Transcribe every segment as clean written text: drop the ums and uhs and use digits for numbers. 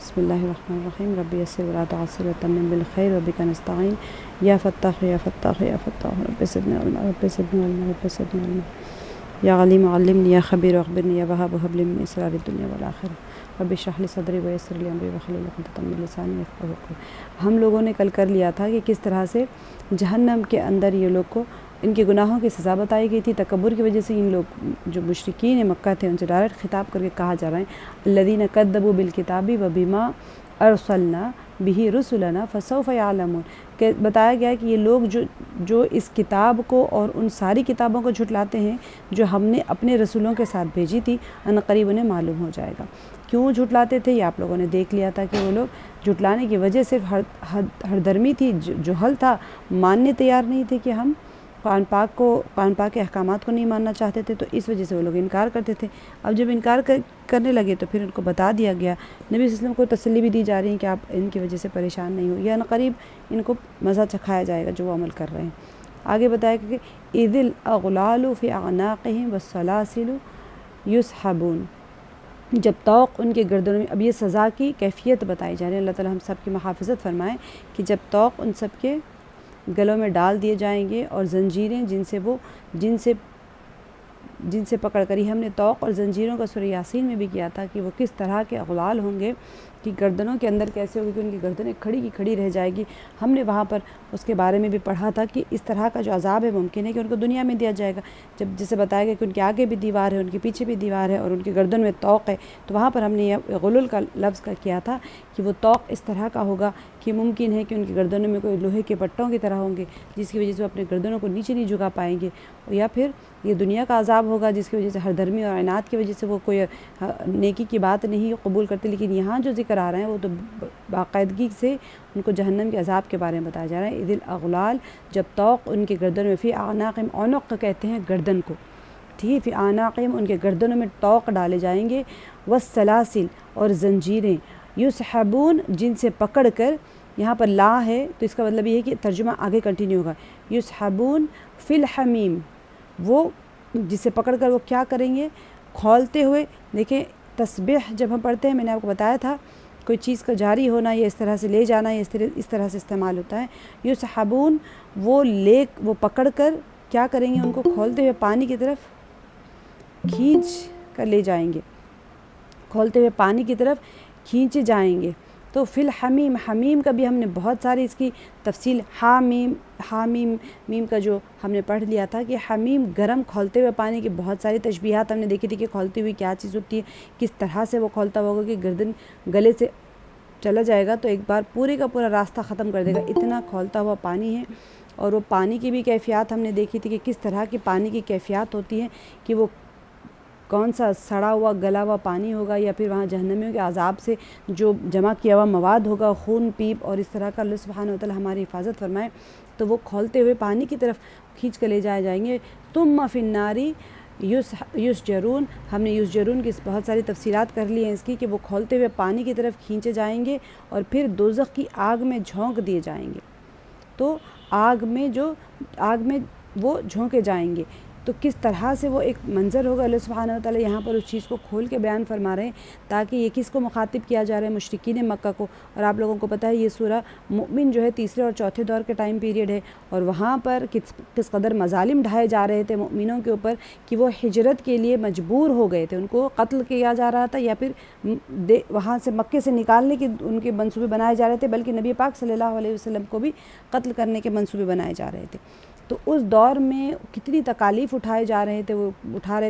بسم اللہ الرحمن الرحیم رب یسر ولا تعسر وتمم بالخیر وبک نستعین یا فتاح یا فتاح یا فتاح رب زدنا علما رب زدنا علما رب زدنا علما یا علیم علمنی یا خبیر اخبرنی یا وهاب هب لي من اسرار الدنیا والآخرہ رب اشرح لي صدری ویسر لي امری واحلل عقدۃ من لسانی یفقهوا قولی۔ ہم لوگوں نے کل کر لیا تھا کہ کس طرح سے جہنم کے اندر یہ لوگ کو ان کے گناہوں کی سزا بتائی گئی تھی۔ تکبر کی وجہ سے ان لوگ جو مشرکین مکہ تھے ان سے ڈائریکٹ خطاب کر کے کہا جا رہا ہے الذین کذبوا بالکتاب وبما ارسلنا به رسلنا فسوف یعلمون، کہ بتایا گیا کہ یہ لوگ جو اس کتاب کو اور ان ساری کتابوں کو جھٹلاتے ہیں جو ہم نے اپنے رسولوں کے ساتھ بھیجی تھی، ان قریب انہیں معلوم ہو جائے گا۔ کیوں جھٹلاتے تھے یہ آپ لوگوں نے دیکھ لیا تھا کہ وہ لوگ جھٹلانے کی وجہ صرف ہر درمی تھی، جہل تھا، ماننے تیار نہیں تھے کہ ہم قرآن پاک کے احکامات کو نہیں ماننا چاہتے تھے، تو اس وجہ سے وہ لوگ انکار کرتے تھے۔ اب جب انکار کرنے لگے تو پھر ان کو بتا دیا گیا، نبی صلی اللہ علیہ وسلم کو تسلی بھی دی جا رہی ہے کہ آپ ان کی وجہ سے پریشان نہیں ہو، یا قریب ان کو مزہ چکھایا جائے گا جو وہ عمل کر رہے ہیں۔ آگے بتایا کہ اذ الاغلال فی اعناقہم والسلاسل یسحبون، جب طوق ان کے گردنوں میں، اب یہ سزا کی کیفیت بتائی جا رہی ہے۔ اللہ تعالی ہم سب کی محافظت فرمائے کہ جب طوق ان سب کے گلوں میں ڈال دیے جائیں گے اور زنجیریں جن سے پکڑ کری، ہم نے طوق اور زنجیروں کا سورہ یاسین میں بھی کیا تھا کہ وہ کس طرح کے اغلال ہوں گے کہ گردنوں کے اندر کیسے ہوگی کہ ان کی گردنیں کھڑی کی کھڑی رہ جائے گی۔ ہم نے وہاں پر اس کے بارے میں بھی پڑھا تھا کہ اس طرح کا جو عذاب ہے ممکن ہے کہ ان کو دنیا میں دیا جائے گا، جب جسے بتایا گیا کہ ان کے آگے بھی دیوار ہے، ان کے پیچھے بھی دیوار ہے اور ان کے گردن میں طوق ہے، تو وہاں پر ہم نے یہ غلل کا لفظ کا کیا تھا کہ وہ طوق اس طرح کا ہوگا کہ ممکن ہے کہ ان کی گردنوں میں کوئی لوہے کے پٹوں کی طرح ہوں گے جس کی وجہ سے وہ اپنے گردنوں کو نیچے نہیں جھکا پائیں گے، یا پھر یہ دنیا کا عذاب ہوگا جس کی وجہ سے ہر دھرمی اور عناد کی وجہ سے وہ کوئی نیکی کی بات نہیں قبول کرتے۔ لیکن یہاں جو ذکر آ رہے ہیں وہ تو باقاعدگی سے ان کو جہنم کے عذاب کے بارے میں بتایا جا رہا ہے۔ اذ الاغلال، جب طوق ان کے گردن میں، فی اعناقہم، عنق کہتے ہیں گردن کو، ٹھیک ہے، فی اعناقہم ان کے گردنوں میں طوق ڈالے جائیں گے، والسلاسل اور زنجیریں، یسحبون جن سے پکڑ کر، یہاں پر لا ہے تو اس کا مطلب یہ ہے کہ ترجمہ آگے کنٹینیو ہوگا، یسحبون فی الحمیم، وہ جسے پکڑ کر وہ کیا کریں گے، کھولتے ہوئے۔ دیکھیں تسبیح جب ہم پڑھتے ہیں، میں نے آپ کو بتایا تھا کوئی چیز کا جاری ہونا یا اس طرح سے لے جانا یا اس طرح سے استعمال ہوتا ہے۔ یسحبون، وہ پکڑ کر کیا کریں گے، ان کو کھولتے ہوئے پانی کی طرف کھینچ کر لے جائیں گے، کھولتے ہوئے پانی کی طرف کھینچے جائیں گے۔ تو فی الحمیم، حمیم کا بھی ہم نے بہت ساری اس کی تفصیل، حامیم میم کا جو ہم نے پڑھ لیا تھا کہ حمیم گرم کھولتے ہوئے پانی کی بہت ساری تشبیہات ہم نے دیکھی تھی کہ کھولتی ہوئی کیا چیز ہوتی ہے، کس طرح سے وہ کھولتا ہوگا کہ گردن گلے سے چلا جائے گا تو ایک بار پورے کا پورا راستہ ختم کر دے گا، اتنا کھولتا ہوا پانی ہے۔ اور وہ پانی کی بھی کیفیات ہم نے دیکھی تھی کہ کس طرح کی پانی کی کیفیات ہوتی ہیں، کہ وہ کون سا سڑا ہوا گلا ہوا پانی ہوگا یا پھر وہاں جہنمیوں کے عذاب سے جو جمع کیا ہوا مواد ہوگا، خون پیپ اور اس طرح کا، اللہ سبحانہ و تعالی ہماری حفاظت فرمائے۔ تو وہ کھولتے ہوئے پانی کی طرف کھینچ کر لے جائے جائیں گے۔ ثم فی النار یسجرون، ہم نے یسجرون کی بہت ساری تفصیلات کر لی ہیں اس کی کہ وہ کھولتے ہوئے پانی کی طرف کھینچے جائیں گے اور پھر دوزخ کی آگ میں جھونک دیے جائیں گے۔ تو آگ میں وہ جھونکے جائیں گے، تو کس طرح سے وہ ایک منظر ہوگا، اللہ سبحانہ و تعالی یہاں پر اس چیز کو کھول کے بیان فرما رہے ہیں تاکہ یہ کس کو مخاطب کیا جا رہا ہے، مشرکین مکہ کو۔ اور آپ لوگوں کو پتہ ہے یہ سورہ مؤمن جو ہے تیسرے اور چوتھے دور کے ٹائم پیریڈ ہے، اور وہاں پر کس قدر مظالم ڈھائے جا رہے تھے مؤمنوں کے اوپر کہ وہ ہجرت کے لیے مجبور ہو گئے تھے، ان کو قتل کیا جا رہا تھا یا پھر وہاں سے مکے سے نکالنے کے ان کے منصوبے بنائے جا رہے تھے، بلکہ نبی پاک صلی اللہ علیہ وسلم کو بھی قتل کرنے کے منصوبے بنائے جا رہے تھے۔ تو اس دور میں کتنی تکالیف اٹھا رہے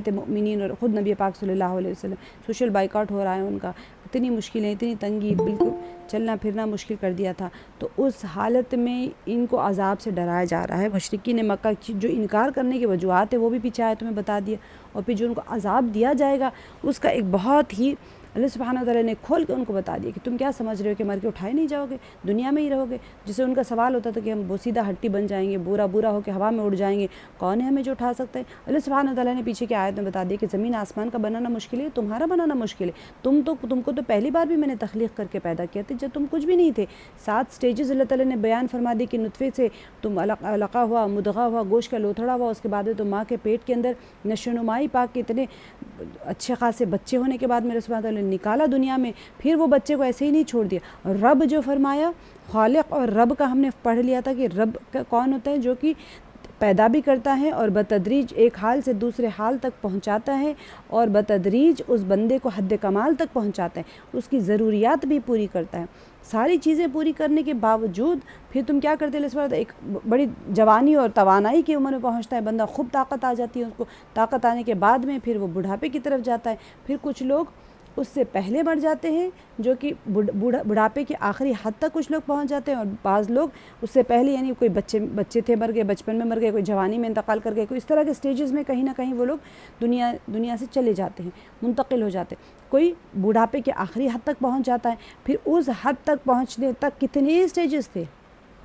تھے مؤمنین، اور خود نبی پاک صلی اللہ علیہ وسلم، سوشل بائیکاٹ ہو رہا ہے ان کا، اتنی مشکلیں، اتنی تنگی، بالکل چلنا پھرنا مشکل کر دیا تھا۔ تو اس حالت میں ان کو عذاب سے ڈرایا جا رہا ہے۔ مشرکین مکہ جو انکار کرنے کی وجوہات ہے وہ بھی پیچھے آیتوں میں بتا دیا، اور پھر جو ان کو عذاب دیا جائے گا اس کا ایک بہت ہی اللہ سبحانہ و تعالیٰ نے کھول کے ان کو بتا دیا کہ تم کیا سمجھ رہے ہو کہ مر کے اٹھائے نہیں جاؤ گے، دنیا میں ہی رہو گے۔ جسے ان کا سوال ہوتا تھا کہ ہم بوسیدہ ہٹی بن جائیں گے، بورا ہو کے ہوا میں اڑ جائیں گے، کون ہے ہمیں جو اٹھا سکتا ہے؟ اللہ سبحانہ و تعالیٰ نے پیچھے کی آیت میں بتا دیا کہ زمین آسمان کا بنانا مشکل ہے، تمہارا بنانا مشکل ہے، تم کو تو پہلی بار بھی میں نے تخلیق کر کے پیدا کیا تھا جب تم کچھ بھی نہیں تھے۔ 7 سٹیجز اللہ تعالیٰ نے بیان فرما دی کہ نطفے سے تم علقہ ہوا، مدغہ ہوا، گوشت کا لوتھڑا ہوا، اس کے بعد تم ماں کے پیٹ کے اندر نشو و نمائی پا کے اتنے اچھے خاصے بچے ہونے کے بعد میرے سبحانہ تعالیٰ نے نکالا دنیا میں، پھر وہ بچے کو ایسے ہی نہیں چھوڑ دیا۔ رب جو فرمایا، خالق اور رب کا ہم نے پڑھ لیا تھا کہ رب کون ہوتا ہے، جو کہ پیدا بھی کرتا ہے اور بتدریج ایک حال سے دوسرے حال تک پہنچاتا ہے، اور بتدریج اس بندے کو حد کمال تک پہنچاتا ہے، اس کی ضروریات بھی پوری کرتا ہے۔ ساری چیزیں پوری کرنے کے باوجود پھر تم کیا کرتے ہیں، اس بار ایک بڑی جوانی اور توانائی کی عمر میں پہنچتا ہے بندہ، خوب طاقت آ جاتی ہے اس کو، طاقت آنے کے بعد میں پھر وہ بڑھاپے کی طرف جاتا ہے۔ پھر کچھ لوگ اس سے پہلے مر جاتے ہیں، جو کہ بڑھاپے کے آخری حد تک کچھ لوگ پہنچ جاتے ہیں، اور بعض لوگ اس سے پہلے، یعنی کوئی بچے تھے مر گئے، بچپن میں مر گئے، کوئی جوانی میں انتقال کر گئے، کوئی اس طرح کے سٹیجز میں کہیں نہ کہیں وہ لوگ دنیا سے چلے جاتے ہیں، منتقل ہو جاتے ہیں۔ کوئی بڑھاپے کے آخری حد تک پہنچ جاتا ہے۔ پھر اس حد تک پہنچنے تک کتنے سٹیجز تھے،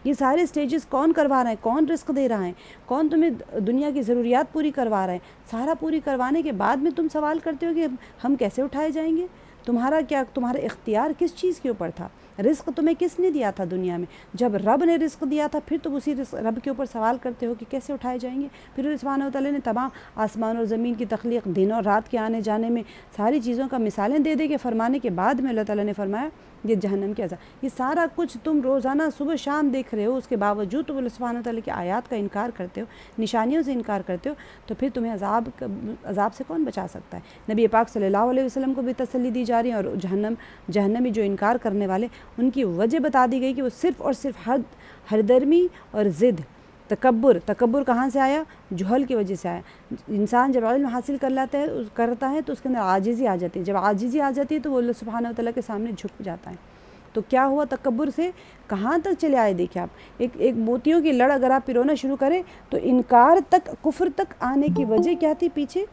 یہ سارے سٹیجز کون کروا رہا ہے، کون رزق دے رہا ہے، کون تمہیں دنیا کی ضروریات پوری کروا رہا ہے، سارا پوری کروانے کے بعد میں تم سوال کرتے ہو کہ ہم کیسے اٹھائے جائیں گے؟ تمہارا اختیار کس چیز کے اوپر تھا؟ رزق تمہیں کس نے دیا تھا دنیا میں؟ جب رب نے رزق دیا تھا پھر تم اسی رب کے اوپر سوال کرتے ہو کہ کیسے اٹھائے جائیں گے؟ پھر اللہ سبحانہ و تعالیٰ نے تمام آسمان اور زمین کی تخلیق، دن اور رات کے آنے جانے میں ساری چیزوں کا مثالیں دے کے فرمانے کے بعد میں اللہ تعالیٰ نے فرمایا یہ جہنم کے عذاب، یہ سارا کچھ تم روزانہ صبح شام دیکھ رہے ہو، اس کے باوجود تم اللہ سبحانہ و تعالیٰ کی آیات کا انکار کرتے ہو، نشانیوں سے انکار کرتے ہو، تو پھر تمہیں عذاب سے کون بچا سکتا ہے؟ نبی پاک صلی اللہ علیہ وسلم کو بھی تسلی دی جا رہی ہے، اور جہنمی جو انکار کرنے والے ان کی وجہ بتا دی گئی کہ وہ صرف اور صرف ہر درمی اور ضد، تکبر کہاں سے آیا؟ جہل کی وجہ سے آیا۔ انسان جب علم حاصل کرتا ہے تو اس کے اندر عاجزی آ جاتی ہے، جب عاجزی آ جاتی ہے تو وہ اللہ سبحانہ و تعالیٰ کے سامنے جھک جاتا ہے۔ تو کیا ہوا تکبر سے کہاں تک چلے آئے؟ دیکھیں آپ، ایک موتیوں کی لڑ اگر آپ پرونا شروع کریں تو انکار تک، کفر تک آنے کی وجہ کیا تھی؟ پیچھے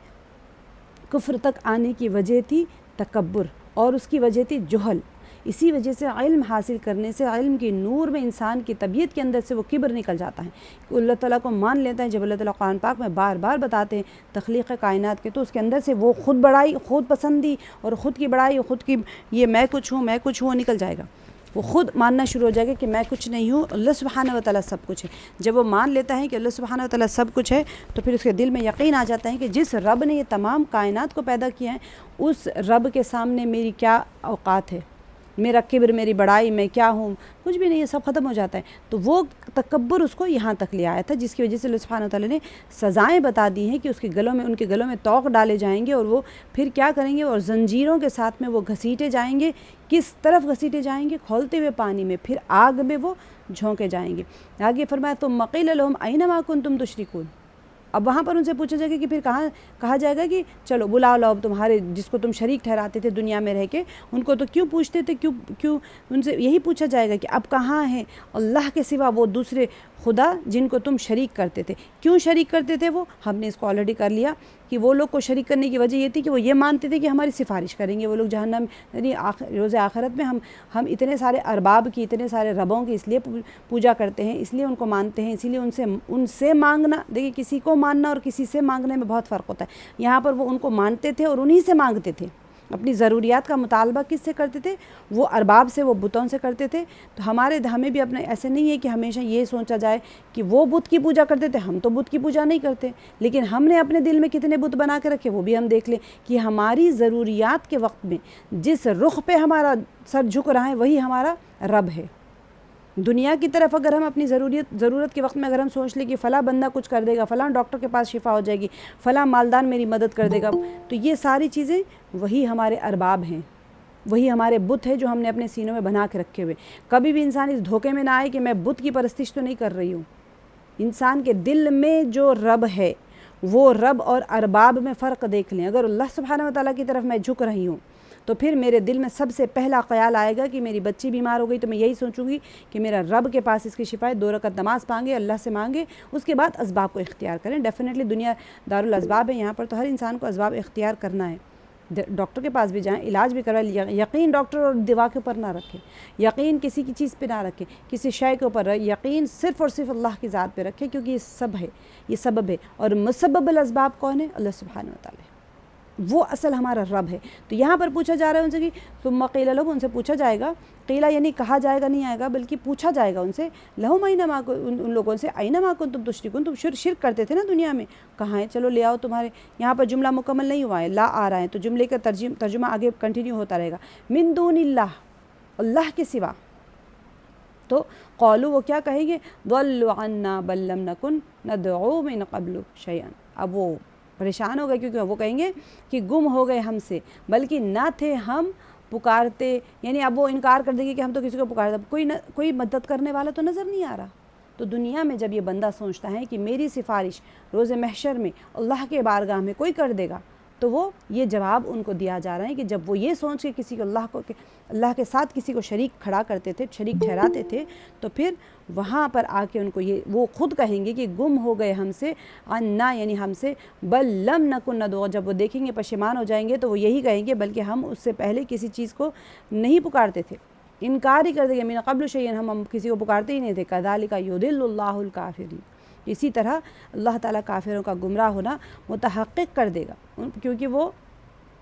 کفر تک آنے کی وجہ تھی تکبر، اور اس کی وجہ تھی جہل۔ اسی وجہ سے علم حاصل کرنے سے، علم کی نور میں انسان کی طبیعت کے اندر سے وہ کبر نکل جاتا ہے، کہ اللہ تعالیٰ کو مان لیتا ہے۔ جب اللہ تعالیٰ قرآن پاک میں بار بار بتاتے ہیں تخلیق کائنات کے، تو اس کے اندر سے وہ خود بڑائی، خود پسندی اور خود کی بڑائی، خود کی یہ میں کچھ ہوں نکل جائے گا۔ وہ خود ماننا شروع ہو جائے گا کہ میں کچھ نہیں ہوں، اللہ سبحانہ و تعالیٰ سب کچھ ہے۔ جب وہ مان لیتا ہے کہ اللہ سبحانہ و تعالیٰ سب کچھ ہے تو پھر اس کے دل میں یقین آ جاتا ہے کہ جس رب نے یہ تمام کائنات کو پیدا کیا ہے، اس رب کے سامنے میری کیا اوقات ہے، میرا کبر، میری بڑائی، میں کیا ہوں، کچھ بھی نہیں ہے، سب ختم ہو جاتا ہے۔ تو وہ تکبر اس کو یہاں تک لے آیا تھا، جس کی وجہ سے اللہ سبحانہ و تعالیٰ نے سزائیں بتا دی ہیں کہ ان کے گلوں میں طوق ڈالے جائیں گے، اور وہ پھر کیا کریں گے، اور زنجیروں کے ساتھ میں وہ گھسیٹے جائیں گے۔ کس طرف گھسیٹے جائیں گے؟ کھولتے ہوئے پانی میں، پھر آگ میں وہ جھونکے جائیں گے۔ آگے فرمایا ثم قیل لہم این ما کنتم تشرکون۔ اب وہاں پر ان سے پوچھا جائے گا کہ پھر کہا جائے گا کہ چلو بلاؤ لاؤ تمہارے جس کو تم شریک ٹھہراتے تھے دنیا میں رہ کے، ان کو تو کیوں پوچھتے تھے، کیوں ان سے یہی پوچھا جائے گا کہ اب کہاں ہیں اللہ کے سوا وہ دوسرے خدا جن کو تم شریک کرتے تھے؟ کیوں شریک کرتے تھے وہ؟ ہم نے اس کو آلریڈی کر لیا کہ وہ لوگ کو شریک کرنے کی وجہ یہ تھی کہ وہ یہ مانتے تھے کہ ہماری سفارش کریں گے وہ لوگ جہنم، یعنی روز آخرت میں ہم اتنے سارے ارباب کی، اتنے سارے ربوں کی اس لیے پوجا کرتے ہیں، اس لیے ان کو مانتے ہیں، اسی لیے ان سے مانگنا، دیکھیں کسی کو ماننا اور کسی سے مانگنے میں بہت فرق ہوتا ہے۔ یہاں پر وہ ان کو مانتے تھے اور انہی سے مانگتے تھے، اپنی ضروریات کا مطالبہ کس سے کرتے تھے؟ وہ ارباب سے، وہ بتوں سے کرتے تھے۔ تو ہمیں بھی اپنے ایسے نہیں ہے کہ ہمیشہ یہ سوچا جائے کہ وہ بت کی پوجا کرتے تھے، ہم تو بت کی پوجا نہیں کرتے، لیکن ہم نے اپنے دل میں کتنے بت بنا کے رکھے وہ بھی ہم دیکھ لیں کہ ہماری ضروریات کے وقت میں جس رخ پہ ہمارا سر جھک رہا ہے وہی ہمارا رب ہے۔ دنیا کی طرف اگر ہم اپنی ضرورت کے وقت میں اگر ہم سوچ لیں کہ فلاں بندہ کچھ کر دے گا، فلاں ڈاکٹر کے پاس شفا ہو جائے گی، فلاں مالدان میری مدد کر دے گا، تو یہ ساری چیزیں وہی ہمارے ارباب ہیں، وہی ہمارے بت ہے جو ہم نے اپنے سینوں میں بنا کے رکھے ہوئے۔ کبھی بھی انسان اس دھوکے میں نہ آئے کہ میں بت کی پرستش تو نہیں کر رہی ہوں۔ انسان کے دل میں جو رب ہے وہ رب اور ارباب میں فرق دیکھ لیں۔ اگر اللہ سبحانہ و تعالیٰ کی طرف میں جھک رہی ہوں تو پھر میرے دل میں سب سے پہلا خیال آئے گا کہ میری بچی بیمار ہو گئی تو میں یہی سوچوں گی کہ میرا رب کے پاس اس کی شفایت، 2 رکعت نماز مانگے، اللہ سے مانگے، اس کے بعد اسباب کو اختیار کریں۔ ڈیفینیٹلی دنیا دارالاسباب ہے، یہاں پر تو ہر انسان کو اسباب اختیار کرنا ہے۔ ڈاکٹر کے پاس بھی جائیں، علاج بھی کروائیں، یقین ڈاکٹر اور دوا کے اوپر نہ رکھیں، یقین کسی کی چیز پہ نہ رکھیں، کسی شے کے اوپر یقین صرف اور صرف اللہ کی ذات پہ رکھیں، کیونکہ یہ سب ہے، یہ سبب ہے، اور مسبب الاسباب کون ہے؟ اللہ سبحانہ و تعالیٰ۔ وہ اصل ہمارا رب ہے۔ تو یہاں پر پوچھا جا رہا ہے ان سے کہ ثم قیل لہم، ان سے پوچھا جائے گا، قیلا یعنی کہا جائے گا نہیں آئے گا، بلکہ پوچھا جائے گا ان سے، لہم اینما، ان لوگوں سے، اینما کنتم تشرکون، تم شرک کرتے تھے نا دنیا میں، کہاں ہے، چلو لے آؤ تمہارے۔ یہاں پر جملہ مکمل نہیں ہوا ہے، لا آ رہا ہے، تو جملے کا ترجمہ آگے کنٹینیو ہوتا رہے گا، من دون اللہ، اللہ کے سوا۔ تو قالوا، وہ کیا کہیں گے، ضلوا عنا بل لم نکن ندعو من قبل شیئا، اب وہ پریشان ہو گئے کیونکہ وہ کہیں گے کہ گم ہو گئے ہم سے، بلکہ نہ تھے ہم پکارتے، یعنی اب وہ انکار کر دیں گے کہ ہم تو کسی کو پکارتے، کوئی مدد کرنے والا تو نظر نہیں آ رہا۔ تو دنیا میں جب یہ بندہ سوچتا ہے کہ میری سفارش روز محشر میں اللہ کے بارگاہ میں کوئی کر دے گا، تو وہ یہ جواب ان کو دیا جا رہا ہے کہ جب وہ یہ سوچ کے کسی کو اللہ کے ساتھ کسی کو شریک کھڑا کرتے تھے، شریک ٹھہراتے تھے، تو پھر وہاں پر آ کے ان کو وہ خود کہیں گے کہ گم ہو گئے ہم سے، عنا یعنی ہم سے، بل لم نکن ندعو، جب وہ دیکھیں گے پشیمان ہو جائیں گے تو وہ یہی کہیں گے بلکہ ہم اس سے پہلے کسی چیز کو نہیں پکارتے تھے، انکار ہی کر دیں گے، من قبل شیئا، ہم کسی کو پکارتے ہی نہیں تھے، کذالک یضل اللہ الکافرین، اسی طرح اللہ تعالیٰ کافروں کا گمراہ ہونا متحقق کر دے گا، کیونکہ وہ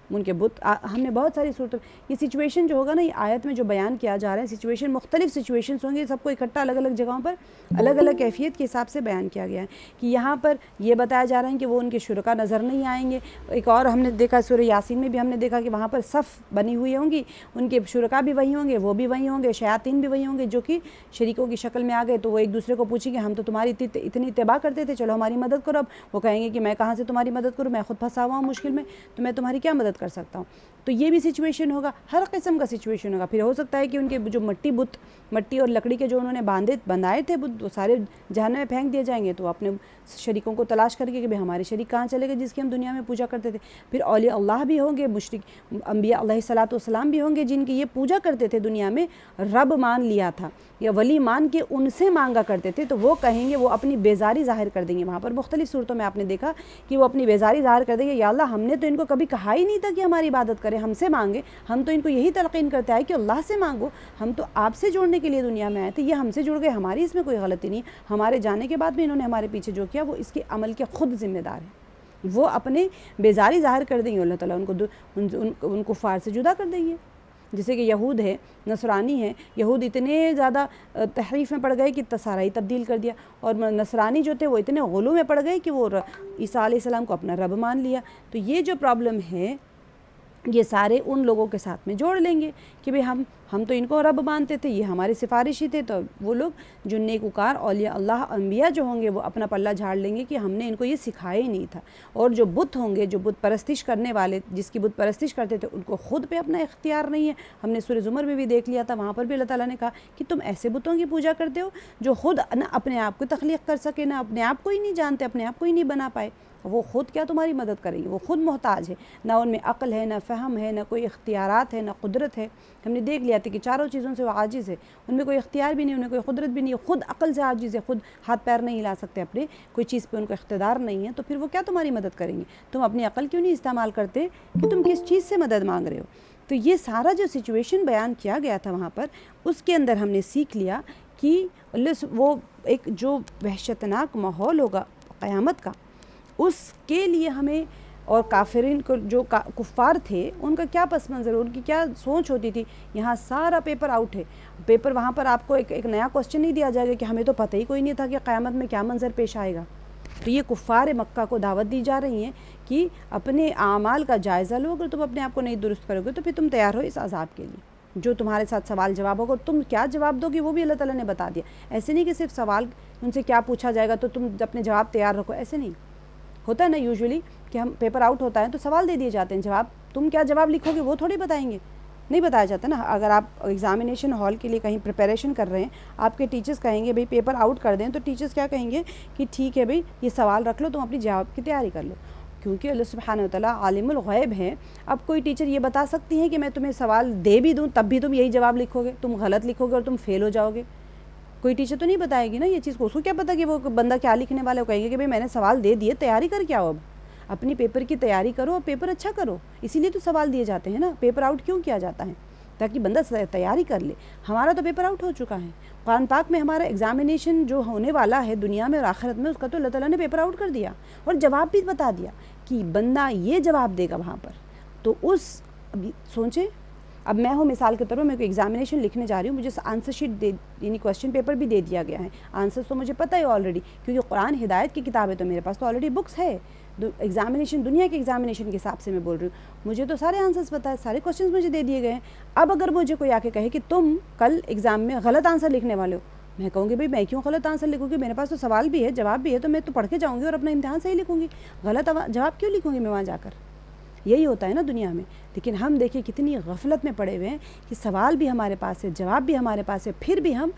ان کے بت، ہم نے بہت ساری صورتوں، یہ سچویشن جو ہوگا نا، یہ آیت میں جو بیان کیا جا رہا ہے سچویشن، مختلف سچویشنز ہوں گے، سب کو اکٹھا الگ الگ جگہوں پر الگ الگ کیفیت کے حساب سے بیان کیا گیا ہے، کہ یہاں پر یہ بتایا جا رہا ہے کہ وہ ان کے شرکا نظر نہیں آئیں گے، ایک اور ہم نے دیکھا سورہ یاسین میں بھی ہم نے دیکھا کہ وہاں پر صف بنی ہوئی ہوں گی، ان کے شرکا بھی وہی ہوں گے، وہ بھی وہی ہوں گے، شیاطین بھی وہی ہوں گے جو کہ شریکوں کی شکل میں آ گئے، تو وہ ایک دوسرے کو پوچھیں گے ہم تو تمہاری اتنی اتباع کرتے تھے، چلو ہماری مدد کرو، اب وہ کہیں گے کہ میں کہاں سے تمہاری مدد کروں، میں خود پھنسا ہوا ہوں مشکل میں، تو میں تمہاری کیا مدد کر سکتا ہوں۔ تو یہ بھی سچویشن ہوگا، ہر قسم کا سچویشن ہوگا۔ پھر ہو سکتا ہے کہ ان کے جو مٹی اور لکڑی کے جو انہوں نے بندھائے تھے بت، وہ سارے جہنم میں پھینک دیے جائیں گے، تو اپنے شریکوں کو تلاش کر کے کہ بھئی ہمارے شریک کہاں چلے گئے جس کی ہم دنیا میں پوجا کرتے تھے۔ پھر اولیاء اللہ بھی ہوں گے، مشرک انبیاء علیہ الصلوۃ والسلام بھی ہوں گے جن کی یہ پوجا کرتے تھے دنیا میں، رب مان لیا تھا یا ولی مان کے ان سے مانگا کرتے تھے، تو وہ کہیں گے، وہ اپنی بیزاری ظاہر کر دیں گے۔ وہاں پر مختلف صورتوں میں آپ نے دیکھا کہ وہ اپنی بیزاری ظاہر کر دیں گے، یا اللہ ہم نے تو ان کو کبھی کہا ہی نہیں تھا کہ ہماری عبادت کریں، ہم سے مانگے، ہم تو ان کو یہی تلقین کرتے آئے کہ اللہ سے مانگو، ہم تو آپ سے جوڑنے کے لیے دنیا میں آئے تھے، یہ ہم سے جڑ گئے، ہماری اس میں کوئی غلطی نہیں، ہمارے جانے کے بعد بھی انہوں نے ہمارے پیچھے جو کیا وہ اس کے عمل کے خود ذمہ دار ہیں۔ وہ اپنے بیزاری ظاہر کر دیں گے، اللہ تعالیٰ ان کفار سے جدا کر دیں گے۔ جیسے کہ یہود ہے، نصرانی ہے، یہود اتنے زیادہ تحریف میں پڑ گئے کہ سارا ہی تبدیل کر دیا، اور نصرانی جو تھے وہ اتنے غلو میں پڑ گئے کہ وہ عیسیٰ علیہ السلام کو اپنا رب مان لیا۔ تو یہ جو پرابلم ہے یہ سارے ان لوگوں کے ساتھ میں جوڑ لیں گے کہ بھئی ہم تو ان کو رب مانتے تھے، یہ ہمارے سفارشی تھے، تو وہ لوگ جو نیکوکار اولیاء اللہ انبیاء جو ہوں گے وہ اپنا پلہ جھاڑ لیں گے کہ ہم نے ان کو یہ سکھایا ہی نہیں تھا۔ اور جو بت ہوں گے، جو بت پرستش کرنے والے، جس کی بت پرستش کرتے تھے، ان کو خود پہ اپنا اختیار نہیں ہے۔ ہم نے سورہ زمر میں بھی دیکھ لیا تھا، وہاں پر بھی اللہ تعالیٰ نے کہا کہ تم ایسے بتوں کی پوجا کرتے ہو جو خود نہ اپنے آپ کو تخلیق کر سکے، نہ اپنے آپ کو ہی نہیں جانتے، اپنے آپ کو ہی نہیں بنا پائے، وہ خود کیا تمہاری مدد کریں گے، وہ خود محتاج ہے، نہ ان میں عقل ہے، نہ فہم ہے، نہ کوئی اختیارات ہے، نہ قدرت ہے۔ ہم نے دیکھ لیا تھا کہ چاروں چیزوں سے وہ عاجز ہے، ان میں کوئی اختیار بھی نہیں، انہیں کوئی قدرت بھی نہیں، خود عقل سے عاجز ہے، خود ہاتھ پیر نہیں ہلا سکتے اپنے، کوئی چیز پہ ان کو اقتدار نہیں ہے، تو پھر وہ کیا تمہاری مدد کریں گے؟ تم اپنی عقل کیوں نہیں استعمال کرتے کہ تم کس چیز سے مدد مانگ رہے ہو؟ تو یہ سارا جو سچویشن بیان کیا گیا تھا وہاں پر، اس کے اندر ہم نے سیکھ لیا کہ وہ ایک جو وحشتناک ماحول ہوگا قیامت کا، اس کے لیے ہمیں، اور کافرین کو جو کفار تھے ان کا کیا پس منظر، ان کی کیا سوچ ہوتی تھی۔ یہاں سارا پیپر آؤٹ ہے، پیپر وہاں پر آپ کو ایک نیا کوسچن نہیں دیا جائے گا کہ ہمیں تو پتہ ہی کوئی نہیں تھا کہ قیامت میں کیا منظر پیش آئے گا۔ تو یہ کفار مکہ کو دعوت دی جا رہی ہیں کہ اپنے اعمال کا جائزہ لو، اگر تم اپنے آپ کو نہیں درست کرو گے تو پھر تم تیار ہو اس عذاب کے لیے، جو تمہارے ساتھ سوال جواب ہوگا، تم کیا جواب دو گے وہ بھی اللہ تعالیٰ نے بتا دیا۔ ایسے نہیں کہ صرف سوال ان سے کیا پوچھا جائے گا تو تم اپنے جواب تیار رکھو، ایسے نہیں ہوتا ہے نا یوزولی کہ ہم پیپر آؤٹ ہوتا ہے تو سوال دے دیے جاتے ہیں، جواب تم کیا جواب لکھو گے وہ تھوڑی بتائیں گے، نہیں بتایا جاتا نا۔ اگر آپ ایگزامینیشن ہال کے لیے کہیں پریپریشن کر رہے ہیں، آپ کے ٹیچرز کہیں گے بھئی پیپر آؤٹ کر دیں، تو ٹیچرز کیا کہیں گے کہ ٹھیک ہے بھئی یہ سوال رکھ لو، تم اپنی جواب کی تیاری کر لو، کیونکہ اللہ سبحانہ وتعالیٰ عالم الغیب ہے۔ اب کوئی ٹیچر یہ بتا سکتی ہے کہ میں تمہیں سوال دے بھی دوں تب بھی تم یہی جواب لکھو گے، تم غلط لکھو گے اور تم فیل ہو جاؤ گے؟ کوئی ٹیچر تو نہیں بتائے گی نا یہ چیز کو، اس کو کیا پتہ کہ وہ بندہ کیا لکھنے والا ہے۔ وہ کہیں گے کہ بھئی میں نے سوال دے دیے، تیاری کر کے آؤ، اب اپنی پیپر کی تیاری کرو اور پیپر اچھا کرو، اسی لیے تو سوال دیے جاتے ہیں نا، پیپر آؤٹ کیوں کیا جاتا ہے؟ تاکہ بندہ تیاری کر لے۔ ہمارا تو پیپر آؤٹ ہو چکا ہے، قرآن پاک میں ہمارا ایگزامینیشن جو ہونے والا ہے دنیا میں اور آخرت میں، اس کا تو اللہ تعالیٰ نے پیپر آؤٹ کر دیا اور جواب بھی بتا دیا کہ بندہ یہ جواب دے گا وہاں پر، تو اس اب سوچیں، اب میں ہوں مثال کے طور پر میں کوئی ایگزامینیشن لکھنے جا رہی ہوں، مجھے آنسر شیٹ یعنی کویسچن پیپر بھی دے دیا گیا ہے، آنسر تو مجھے پتہ ہے آلریڈی، کیونکہ قرآن ہدایت کی کتاب ہے تو میرے پاس تو آلریڈی بکس ہے، ایگزامینیشن دنیا کے ایگزامینیشن کے حساب سے میں بول رہی ہوں، مجھے تو سارے آنسرس پتہ ہے، سارے کویسچنز مجھے دے دیے گئے ہیں۔ اب اگر مجھے کوئی آ کے کہے کہ تم کل ایگزام میں غلط آنسر لکھنے والے ہو، میں کہوں گی بھائی میں کیوں غلط آنسر لکھوں گی، میرے پاس تو سوال بھی ہے، جواب بھی ہے، تو میں تو پڑھ کے جاؤں گی اور اپنا امتحان صحیح لکھوں گی، غلط جواب کیوں لکھوں گی میں وہاں جا کر؟ یہی ہوتا ہے نا دنیا میں۔ لیکن ہم دیکھیں کتنی غفلت میں پڑے ہوئے ہیں کہ سوال بھی ہمارے پاس ہے، جواب بھی ہمارے پاس ہے، پھر بھی ہم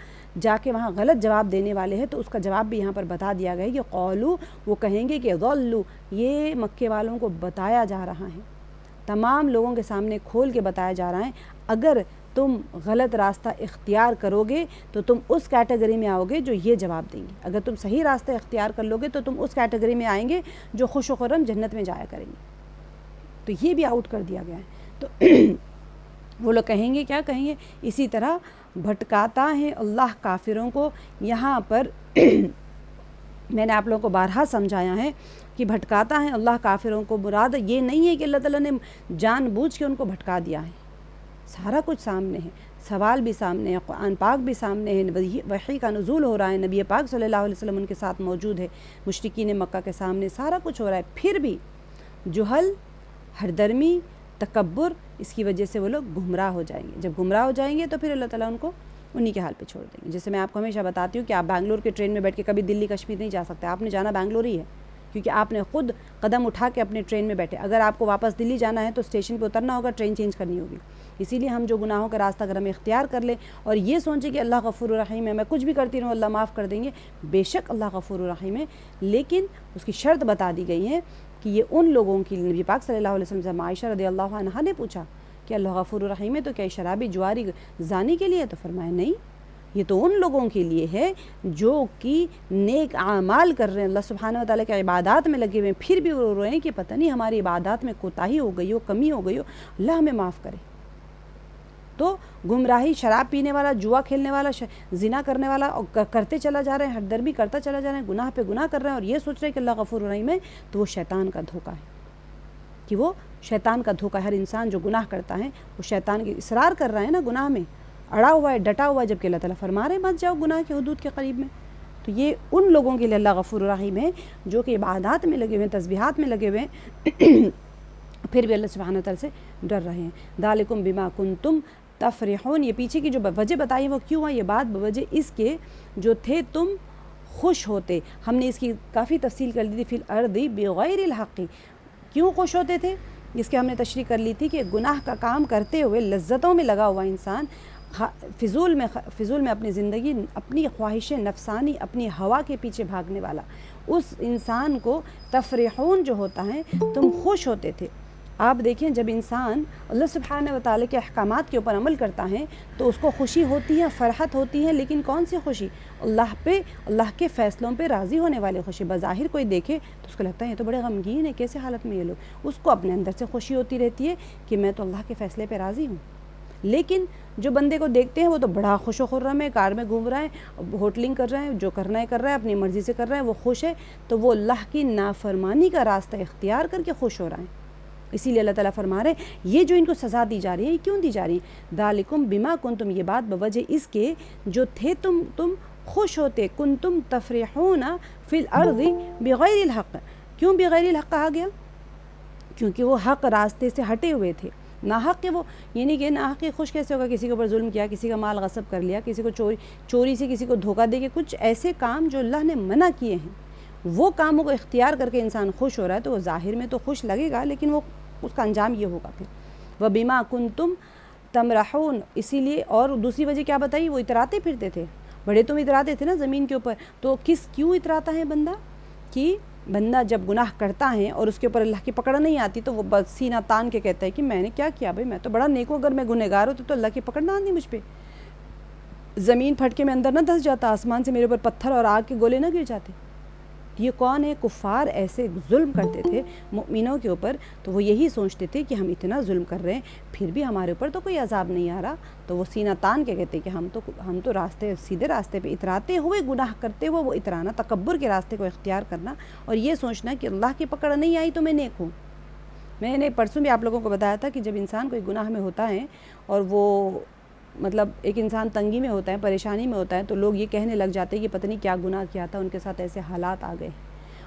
جا کے وہاں غلط جواب دینے والے ہیں۔ تو اس کا جواب بھی یہاں پر بتا دیا گیا ہے کہ قولو، وہ کہیں گے کہ ضلوا، یہ مکے والوں کو بتایا جا رہا ہے، تمام لوگوں کے سامنے کھول کے بتایا جا رہا ہے، اگر تم غلط راستہ اختیار کرو گے تو تم اس کیٹیگری میں آؤ گے جو یہ جواب دیں گے، اگر تم صحیح راستہ اختیار کر لو گے تو تم اس کیٹیگری میں آئیں گے جو خوش و خرم جنت میں جایا کریں گے۔ تو یہ بھی آؤٹ کر دیا گیا ہے۔ تو وہ لوگ کہیں گے، کیا کہیں گے؟ اسی طرح بھٹکاتا ہے اللہ کافروں کو۔ یہاں پر میں نے آپ لوگوں کو بارہا سمجھایا ہے کہ بھٹکاتا ہے اللہ کافروں کو، مراد یہ نہیں ہے کہ اللہ تعالیٰ نے جان بوجھ کے ان کو بھٹکا دیا ہے، سارا کچھ سامنے ہے، سوال بھی سامنے ہے، قرآن پاک بھی سامنے ہے، وحی کا نزول ہو رہا ہے، نبی پاک صلی اللہ علیہ وسلم ان کے ساتھ موجود ہے، مشرکین مکہ کے سامنے سارا کچھ ہو رہا ہے، پھر بھی جہل، ہردرمی، تکبر، اس کی وجہ سے وہ لوگ گمراہ ہو جائیں گے۔ جب گمراہ ہو جائیں گے تو پھر اللہ تعالیٰ ان کو انہی کے حال پہ چھوڑ دیں گے۔ جیسے میں آپ کو ہمیشہ بتاتی ہوں کہ آپ بنگلور کے ٹرین میں بیٹھ کے کبھی دلی کشمیر نہیں جا سکتے، آپ نے جانا بنگلور ہی ہے، کیونکہ آپ نے خود قدم اٹھا کے اپنے ٹرین میں بیٹھے۔ اگر آپ کو واپس دلی جانا ہے تو اسٹیشن پہ اترنا ہوگا، ٹرین چینج کرنی ہوگی۔ اسی لیے ہم جو گناہوں کا راستہ اگر ہم اختیار کر لیں اور یہ سوچیں کہ اللہ غفور الرحیم ہے، میں کچھ بھی کرتی رہوں اللہ معاف کر دیں گے، بے شک اللہ غفور الرحیم ہے، لیکن اس کی شرط بتا دی گئی ہے کہ یہ ان لوگوں کی، نبی پاک صلی اللہ علیہ وسلم سے عائشہ رضی اللہ عنہا نے پوچھا کہ اللہ غفور الرحیم ہے تو کیا شرابی، جواری، زانی کے لیے؟ تو فرمایا نہیں، یہ تو ان لوگوں کے لیے ہے جو کہ نیک اعمال کر رہے ہیں، اللہ سبحانہ وتعالیٰ کے عبادات میں لگے ہوئے ہیں، پھر بھی وہ رو رہے ہیں کہ پتہ نہیں ہماری عبادات میں کوتاہی ہو گئی ہو، کمی ہو گئی ہو، اللہ ہمیں معاف کرے۔ تو گمراہی، شراب پینے والا، جوا کھیلنے والا، زنا کرنے والا کرتے چلا جا رہے ہیں، ہردرمی کرتا چلا جا رہے ہیں، گناہ پہ گناہ کر رہے ہیں اور یہ سوچ رہے ہیں کہ اللہ غفور الرحیم ہے، تو وہ شیطان کا دھوکہ ہے، کہ وہ شیطان کا دھوکہ ہے۔ ہر انسان جو گناہ کرتا ہے وہ شیطان کی اصرار کر رہا ہے نا گناہ میں، اڑا ہوا ہے، ڈٹا ہوا ہے، جبکہ اللہ تعالیٰ فرما رہے مت جاؤ گناہ کے حدود کے قریب میں۔ تو یہ ان لوگوں کے لیے اللہ غفور الرحیم ہے جو کہ عبادات میں لگے ہوئے ہیں، تسبیحات میں لگے ہوئے ہیں، پھر بھی اللہ سبحانہ وتعالیٰ سے ڈر رہے ہیں۔ ذالکم بما کنتم تفرحون، یہ پیچھے کی جو وجہ بتائی وہ کیوں ہے یہ بات؟ بوجہ اس کے جو تھے تم خوش ہوتے، ہم نے اس کی کافی تفصیل کر لی تھی، فی الارض بغیر الحق، کیوں خوش ہوتے تھے؟ جس کے ہم نے تشریح کر لی تھی کہ گناہ کا کام کرتے ہوئے لذتوں میں لگا ہوا انسان، فضول میں اپنی زندگی، اپنی خواہش نفسانی، اپنی ہوا کے پیچھے بھاگنے والا، اس انسان کو تفرحون جو ہوتا ہے، تم خوش ہوتے تھے۔ آپ دیکھیں جب انسان اللہ سبحانہ وتعالی کے احکامات کے اوپر عمل کرتا ہے تو اس کو خوشی ہوتی ہے، فرحت ہوتی ہے، لیکن کون سی خوشی؟ اللہ پہ، اللہ کے فیصلوں پہ راضی ہونے والے خوشی۔ بظاہر کوئی دیکھے تو اس کو لگتا ہے یہ تو بڑے غمگین ہے، کیسے حالت میں یہ لوگ، اس کو اپنے اندر سے خوشی ہوتی رہتی ہے کہ میں تو اللہ کے فیصلے پہ راضی ہوں۔ لیکن جو بندے کو دیکھتے ہیں وہ تو بڑا خوش و خرم ہے، کار میں گھوم رہا ہے، ہوٹلنگ کر رہا ہے، جو کرنا ہے کر رہا ہے، اپنی مرضی سے کر رہا ہے، وہ خوش ہے، تو وہ اللہ کی نافرمانی کا راستہ اختیار کر کے خوش ہو رہا ہے۔ اسی لیے اللہ تعالیٰ فرما رہے ہیں یہ جو ان کو سزا دی جا رہی ہے، یہ کیوں دی جا رہی ہے؟ ذالکم بما کنتم، یہ بات بوجہ اس کے جو تھے تم خوش ہوتے، کنتم تفرحون فی الارض بغیر الحق۔ کیوں بغیر الحق کہا گیا؟ کیونکہ وہ حق راستے سے ہٹے ہوئے تھے، ناحق کے وہ، یعنی کہ ناحق خوش کیسے ہوگا؟ کسی کے اوپر ظلم کیا، کسی کا مال غصب کر لیا، کسی کو چوری سے کسی کو دھوکہ دے کے، کچھ ایسے کام جو اللہ نے منع کیے ہیں وہ کاموں کو اختیار کر کے انسان خوش ہو رہا ہے، تو وہ ظاہر میں تو خوش لگے گا لیکن وہ اس کا انجام یہ ہوگا پھر وَبِمَا كُنْتُمْ تَمْرَحُونَ۔ اسی لیے، اور دوسری وجہ کیا بتائی؟ وہ اتراتے پھرتے تھے، بڑے تم اتراتے تھے نا زمین کے اوپر، تو کیوں اتراتا ہے بندہ؟ کہ بندہ جب گناہ کرتا ہے اور اس کے اوپر اللہ کی پکڑ نہیں آتی تو وہ سینہ تان کے کہتا ہے کہ میں نے کیا کیا بھائی، میں تو بڑا نیک ہوں، اگر میں گنہگار ہوتا تو اللہ کی پکڑ نہ آتی مجھ پہ، زمین پھٹ کے میں اندر نہ دھس جاتا، آسمان سے میرے اوپر پتھر اور آگ کے گولے نہ گر جاتے۔ یہ کون ہے؟ کفار ایسے ظلم کرتے تھے مؤمنوں کے اوپر، تو وہ یہی سوچتے تھے کہ ہم اتنا ظلم کر رہے ہیں پھر بھی ہمارے اوپر تو کوئی عذاب نہیں آ رہا، تو وہ سینہ تان کے کہتے کہ ہم تو راستے سیدھے راستے پہ اتراتے ہوئے گناہ کرتے ہوئے وہ اترانا، تکبر کے راستے کو اختیار کرنا اور یہ سوچنا کہ اللہ کی پکڑ نہیں آئی تو میں نیک ہوں۔ میں نے پرسوں بھی آپ لوگوں کو بتایا تھا کہ جب انسان کوئی گناہ میں ہوتا ہے اور وہ مطلب ایک انسان تنگی میں ہوتا ہے، پریشانی میں ہوتا ہے، تو لوگ یہ کہنے لگ جاتے ہیں کہ پتہ نہیں کیا گناہ کیا تھا، ان کے ساتھ ایسے حالات آ گئے۔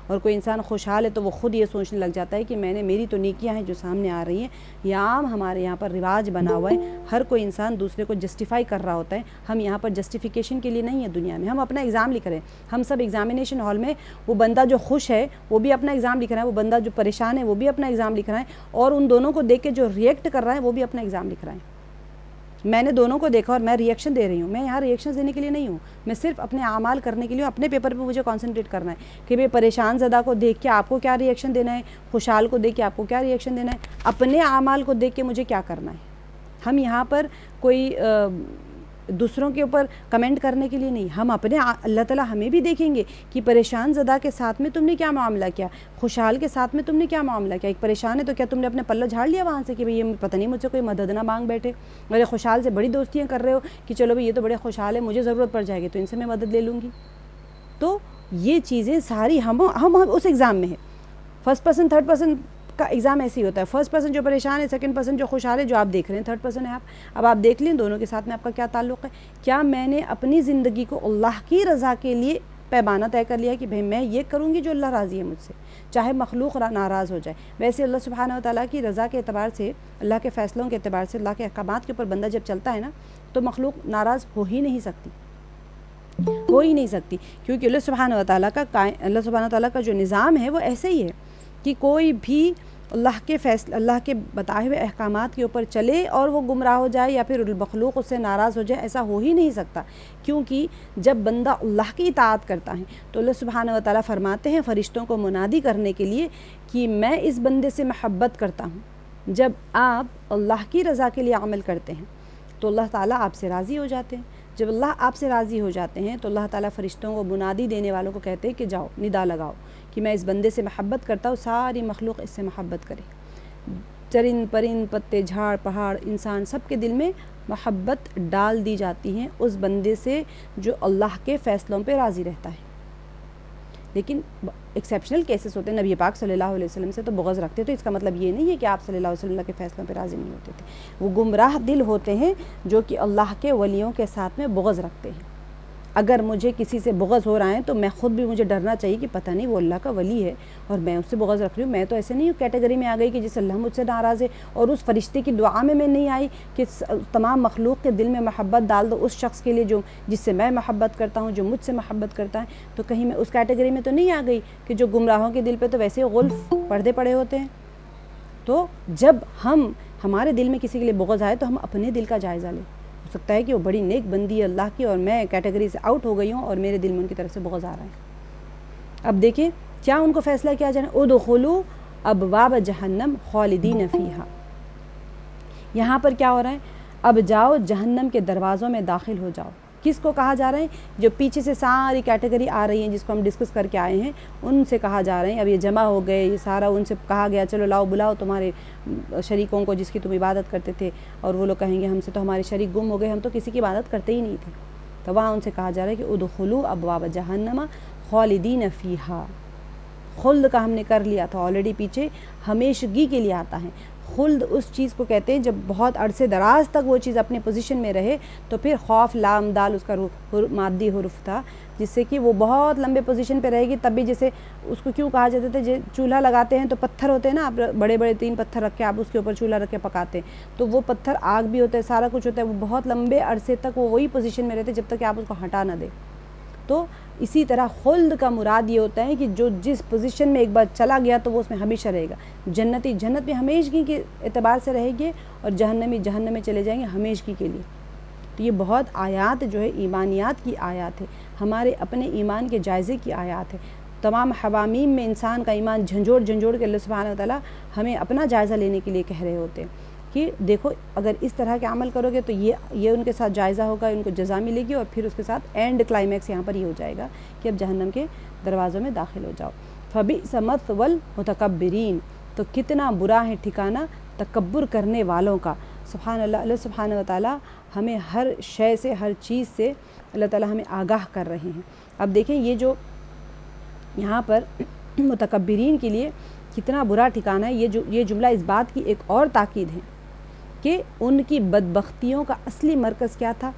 اور کوئی انسان خوشحال ہے تو وہ خود یہ سوچنے لگ جاتا ہے کہ میری تو نیکیاں ہیں جو سامنے آ رہی ہیں۔ یہ عام ہمارے یہاں پر رواج بنا ہوا ہے، ہر کوئی انسان دوسرے کو جسٹیفائی کر رہا ہوتا ہے۔ ہم یہاں پر جسٹیفیکیشن کے لیے نہیں ہے دنیا میں، ہم اپنا ایگزام لکھ رہے ہیں۔ ہم سب ایگزامینیشن ہال میں، وہ بندہ جو خوش ہے وہ بھی اپنا ایگزام لکھ رہا ہے، وہ بندہ جو پریشان ہے وہ بھی اپنا ایگزام لکھ رہا ہے، اور ان دونوں کو دیکھ کے جو ریئیکٹ کر رہا ہے وہ بھی اپنا ایگزام لکھ رہا ہے۔ میں نے دونوں کو دیکھا اور میں ریئیکشن دے رہی ہوں۔ میں یہاں ریئیکشن دینے کے لیے نہیں ہوں، میں صرف اپنے اعمال کرنے کے لیے اپنے پیپر پہ مجھے کانسنٹریٹ کرنا ہے کہ بھئی پریشان زدہ کو دیکھ کے آپ کو کیا ریئیکشن دینا ہے، خوشحال کو دیکھ کے آپ کو کیا ریئیکشن دینا ہے، اپنے اعمال کو دیکھ کے مجھے کیا کرنا ہے۔ ہم یہاں پر کوئی دوسروں کے اوپر کمنٹ کرنے کے لیے نہیں، ہم اپنے اللہ تعالیٰ ہمیں بھی دیکھیں گے کہ پریشان زدہ کے ساتھ میں تم نے کیا معاملہ کیا، خوشحال کے ساتھ میں تم نے کیا معاملہ کیا۔ ایک پریشان ہے تو کیا تم نے اپنے پلہ جھاڑ لیا وہاں سے کہ بھئی یہ پتہ نہیں مجھ سے کوئی مدد نہ مانگ بیٹھے، میرے خوشحال سے بڑی دوستیاں کر رہے ہو کہ چلو بھئی یہ تو بڑے خوشحال ہے، مجھے ضرورت پڑ جائے گی تو ان سے میں مدد لے لوں گی۔ تو یہ چیزیں ساری ہم اس ایگزام میں ہیں۔ فرسٹ پرسن تھرڈ پرسن کا ایگزام ایسے ہی ہوتا ہے، فرسٹ پرسن جو پریشان ہے، سیکنڈ پرسن جو خوشحال ہے، جو آپ دیکھ رہے ہیں تھرڈ پرسن ہے آپ۔ اب آپ دیکھ لیں دونوں کے ساتھ میں آپ کا کیا تعلق ہے۔ کیا میں نے اپنی زندگی کو اللہ کی رضا کے لیے پیمانہ طے کر لیا کہ بھئی میں یہ کروں گی جو اللہ راضی ہے مجھ سے، چاہے مخلوق ناراض ہو جائے۔ ویسے اللہ سبحانہ و تعالیٰ کی رضا کے اعتبار سے، اللہ کے فیصلوں کے اعتبار سے، اللہ کے احکامات کے اوپر بندہ جب چلتا ہے نا تو مخلوق ناراض ہو ہی نہیں سکتی، کیونکہ اللہ سبحانہ و تعالیٰ کا جو نظام ہے وہ ایسے ہی ہے کہ کوئی بھی اللہ کے بتائے ہوئے احکامات کے اوپر چلے اور وہ گمراہ ہو جائے یا پھر مخلوق اس سے ناراض ہو جائے، ایسا ہو ہی نہیں سکتا۔ کیونکہ جب بندہ اللہ کی اطاعت کرتا ہے تو اللہ سبحانہ و تعالیٰ فرماتے ہیں فرشتوں کو منادی کرنے کے لیے کہ میں اس بندے سے محبت کرتا ہوں۔ جب آپ اللہ کی رضا کے لیے عمل کرتے ہیں تو اللہ تعالیٰ آپ سے راضی ہو جاتے ہیں۔ جب اللہ آپ سے راضی ہو جاتے ہیں تو اللہ تعالیٰ فرشتوں کو منادی دینے والوں کو کہتے ہیں کہ جاؤ ندا لگاؤ کہ میں اس بندے سے محبت کرتا ہوں، ساری مخلوق اس سے محبت کرے۔ چرند پرند پتے جھاڑ پہاڑ انسان سب کے دل میں محبت ڈال دی جاتی ہیں اس بندے سے جو اللہ کے فیصلوں پہ راضی رہتا ہے۔ لیکن ایکسیپشنل کیسز ہوتے ہیں، نبی پاک صلی اللہ علیہ وسلم سے تو بغض رکھتے، تو اس کا مطلب یہ نہیں ہے کہ آپ صلی اللہ علیہ وسلم کے فیصلوں پہ راضی نہیں ہوتے تھے۔ وہ گمراہ دل ہوتے ہیں جو کہ اللہ کے ولیوں کے ساتھ میں بغض رکھتے ہیں۔ اگر مجھے کسی سے بغض ہو رہا ہے تو میں خود بھی مجھے ڈرنا چاہیے کہ پتہ نہیں وہ اللہ کا ولی ہے اور میں اس سے بغض رکھ رہی ہوں۔ میں تو ایسے نہیں کیٹیگری میں آ گئی کہ جس اللہ مجھ سے ناراض ہے، اور اس فرشتے کی دعا میں نہیں آئی کہ تمام مخلوق کے دل میں محبت ڈال دو اس شخص کے لیے جس سے میں محبت کرتا ہوں، جو مجھ سے محبت کرتا ہے۔ تو کہیں میں اس کیٹیگری میں تو نہیں آ گئی کہ جو گمراہوں کے دل پہ تو ویسے غلف پردے پڑے ہوتے ہیں۔ تو جب ہمارے دل میں کسی کے لیے بغض آئے تو ہم اپنے دل کا جائزہ لیں۔ ہو سکتا ہے کہ وہ بڑی نیک بندی ہے اللہ کی اور میں کیٹیگری سے آؤٹ ہو گئی ہوں اور میرے دل میں ان کی طرف سے بغض آ رہا ہے۔ اب دیکھیں کیا ان کو فیصلہ کیا جائے، ادخلوا ابواب جہنم خالدین فیہا۔ یہاں پر کیا ہو رہا ہے، اب جاؤ جہنم کے دروازوں میں داخل ہو جاؤ۔ کس کو کہا جا رہا ہے؟ جو پیچھے سے ساری کیٹیگری آ رہی ہیں جس کو ہم ڈسکس کر کے آئے ہیں، ان سے کہا جا رہے ہیں۔ اب یہ جمع ہو گئے، یہ سارا ان سے کہا گیا چلو لاؤ بلاؤ تمہارے شریکوں کو جس کی تم عبادت کرتے تھے، اور وہ لوگ کہیں گے ہم سے تو ہمارے شریک گم ہو گئے، ہم تو کسی کی عبادت کرتے ہی نہیں تھے۔ تو وہاں ان سے کہا جا رہا ہے کہ ادخلوا ابواب جہنم خالدین فیہا۔ خلد کا ہم نے کر لیا تھا آلریڈی پیچھے، ہمیشگی کے لیے آتا ہے۔ خلد اس چیز کو کہتے ہیں جب بہت عرصے دراز تک وہ چیز اپنے پوزیشن میں رہے، تو پھر خوف لام دال اس کا مادی حرف تھا، جس سے کہ وہ بہت لمبے پوزیشن پہ رہے گی۔ تب بھی جیسے اس کو کیوں کہا جاتا تھا، چولہا لگاتے ہیں تو پتھر ہوتے ہیں نا، آپ بڑے بڑے 3 پتھر رکھ کے آپ اس کے اوپر چولہا رکھ کے پکاتے ہیں، تو وہ پتھر آگ بھی ہوتا ہے، سارا کچھ ہوتا ہے، وہ بہت لمبے عرصے تک وہ وہی پوزیشن میں رہتے جب تک کہ آپ اس کو ہٹا نہ دیں۔ تو اسی طرح خلد کا مراد یہ ہوتا ہے کہ جو جس پوزیشن میں ایک بار چلا گیا تو وہ اس میں ہمیشہ رہے گا۔ جنتی جنت میں ہمیشگی کے اعتبار سے رہے گی، اور جہنمی جہنم میں چلے جائیں گے ہمیشگی کے لیے۔ تو یہ بہت آیات جو ہے ایمانیات کی آیات ہے، ہمارے اپنے ایمان کے جائزے کی آیات ہے۔ تمام حوامیم میں انسان کا ایمان جھنجھوڑ کے اللہ سبحانہ و تعالیٰ ہمیں اپنا جائزہ لینے کے لیے کہہ رہے ہوتے ہیں۔ کہ دیکھو اگر اس طرح کے عمل کرو گے تو یہ ان کے ساتھ جائزہ ہوگا، ان کو جزا ملے گی، اور پھر اس کے ساتھ اینڈ کلائمیکس یہاں پر یہ ہو جائے گا کہ اب جہنم کے دروازوں میں داخل ہو جاؤ۔ فبئس مثوى المتکبرین، تو کتنا برا ہے ٹھکانہ تکبر کرنے والوں کا۔ سبحان اللہ، اللہ سبحانہ و تعالیٰ ہمیں ہر شے سے، ہر چیز سے اللہ تعالیٰ ہمیں آگاہ کر رہے ہیں۔ اب دیکھیں یہ جو یہاں پر متکبرین کے لیے کتنا برا ٹھکانہ ہے، یہ جملہ اس بات کی ایک اور تاکید ہے کہ ان کی بدبختیوں کا اصلی مرکز کیا تھا؟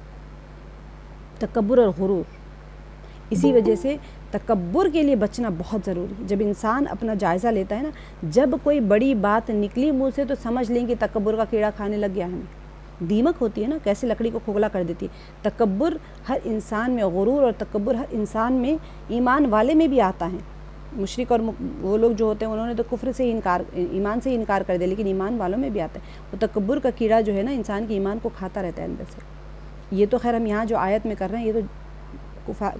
تکبر اور غرور۔ اسی وجہ سے تکبر کے لیے بچنا بہت ضروری ہے۔ جب انسان اپنا جائزہ لیتا ہے نا، جب کوئی بڑی بات نکلی منہ سے تو سمجھ لیں کہ تکبر کا کیڑا کھانے لگ گیا ہمیں۔ دیمک ہوتی ہے نا، کیسے لکڑی کو کھوکھلا کر دیتی ہے۔ تکبر ہر انسان میں، غرور اور تکبر ہر انسان میں، ایمان والے میں بھی آتا ہے۔ مشرک اور وہ لوگ جو ہوتے ہیں انہوں نے تو کفر سے ہی ایمان سے ہی انکار کر دیا، لیکن ایمان والوں میں بھی آتا ہے۔ وہ تکبر کا کیڑا جو ہے نا انسان کے ایمان کو کھاتا رہتا ہے اندر سے۔ یہ تو خیر ہم یہاں جو آیت میں کر رہے ہیں یہ تو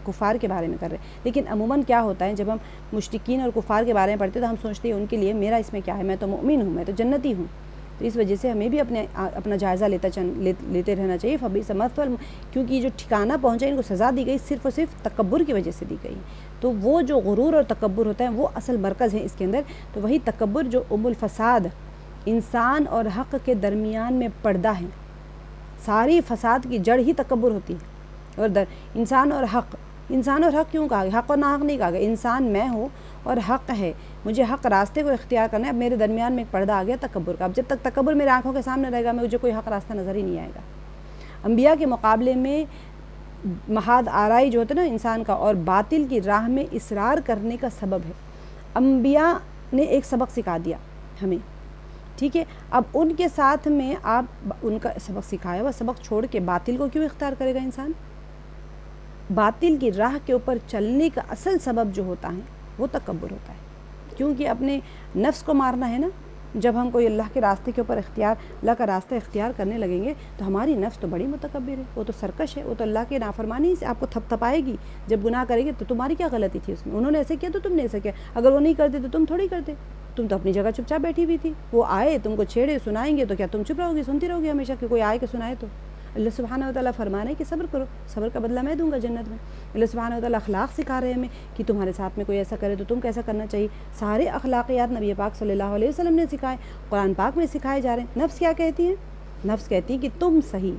کفار کے بارے میں کر رہے ہیں، لیکن عموماً کیا ہوتا ہے جب ہم مشرکین اور کفار کے بارے میں پڑھتے ہیں تو ہم سوچتے ہیں ان کے لیے میرا اس میں کیا ہے، میں تو مومن ہوں، میں تو جنتی ہوں۔ تو اس وجہ سے ہمیں بھی اپنا جائزہ لیتے رہنا چاہیے۔ فبئس مثوى، کیونکہ یہ جو ٹھکانہ پہنچا ان کو سزا دی گئی صرف اور صرف تکبر کی وجہ سے دی گئی۔ تو وہ جو غرور اور تکبر ہوتا ہے وہ اصل مرکز ہے اس کے اندر۔ تو وہی تکبر جو الفساد، انسان اور حق کے درمیان میں پردہ ہے، ساری فساد کی جڑ ہی تکبر ہوتی ہے۔ اور انسان اور حق کیوں کہا گیا؟ حق اور ناحق نہیں کہا گیا، انسان میں ہوں اور حق ہے، مجھے حق راستے کو اختیار کرنا ہے، اب میرے درمیان میں ایک پردہ آ گیا تکبر کا۔ اب جب تک تکبر میرے آنکھوں کے سامنے رہے گا مجھے کوئی حق راستہ نظر ہی نہیں آئے گا۔ انبیاء کے مقابلے میں محاد آرائی جو ہوتا ہے نا انسان کا، اور باطل کی راہ میں اصرار کرنے کا سبب ہے۔ انبیاء نے ایک سبق سکھا دیا ہمیں، ٹھیک ہے، اب ان کے ساتھ میں آپ ان کا سبق سکھایا ہوا سبق چھوڑ کے باطل کو کیوں اختیار کرے گا انسان؟ باطل کی راہ کے اوپر چلنے کا اصل سبب جو ہوتا ہے وہ تکبر ہوتا ہے، کیونکہ اپنے نفس کو مارنا ہے نا۔ جب ہم کوئی اللہ کے راستے کے اوپر اللہ کا راستہ اختیار کرنے لگیں گے تو ہماری نفس تو بڑی متکبر ہے، وہ تو سرکش ہے، وہ تو اللہ کے نافرمانی سے آپ کو تھپ تھپائے گی۔ جب گناہ کرے گی تو تمہاری کیا غلطی تھی اس میں؟ انہوں نے ایسے کیا تو تم نے ایسا کیا، اگر وہ نہیں کرتے تو تم تھوڑی کرتے، تم تو اپنی جگہ چپ چاپ بیٹھی ہوئی تھی۔ وہ آئے تم کو چھیڑے سنائیں گے تو کیا تم چپ رہو گی، سنتی رہو گی ہمیشہ کہ کوئی آئے کہ سنائے؟ تو اللہ سبحانہ و تعالیٰ فرما رہے ہیں کہ صبر کرو، صبر کا بدلہ میں دوں گا جنت میں۔ اللہ سبحانہ و تعالیٰ اخلاق سکھا رہے ہیں ہمیں کہ تمہارے ساتھ میں کوئی ایسا کرے تو تم کیسا کرنا چاہیے۔ سارے اخلاقیات نبی پاک صلی اللہ علیہ وسلم نے سکھائے، قرآن پاک میں سکھائے جا رہے ہیں۔ نفس کیا کہتی ہے؟ نفس کہتی ہے کہ تم صحیح۔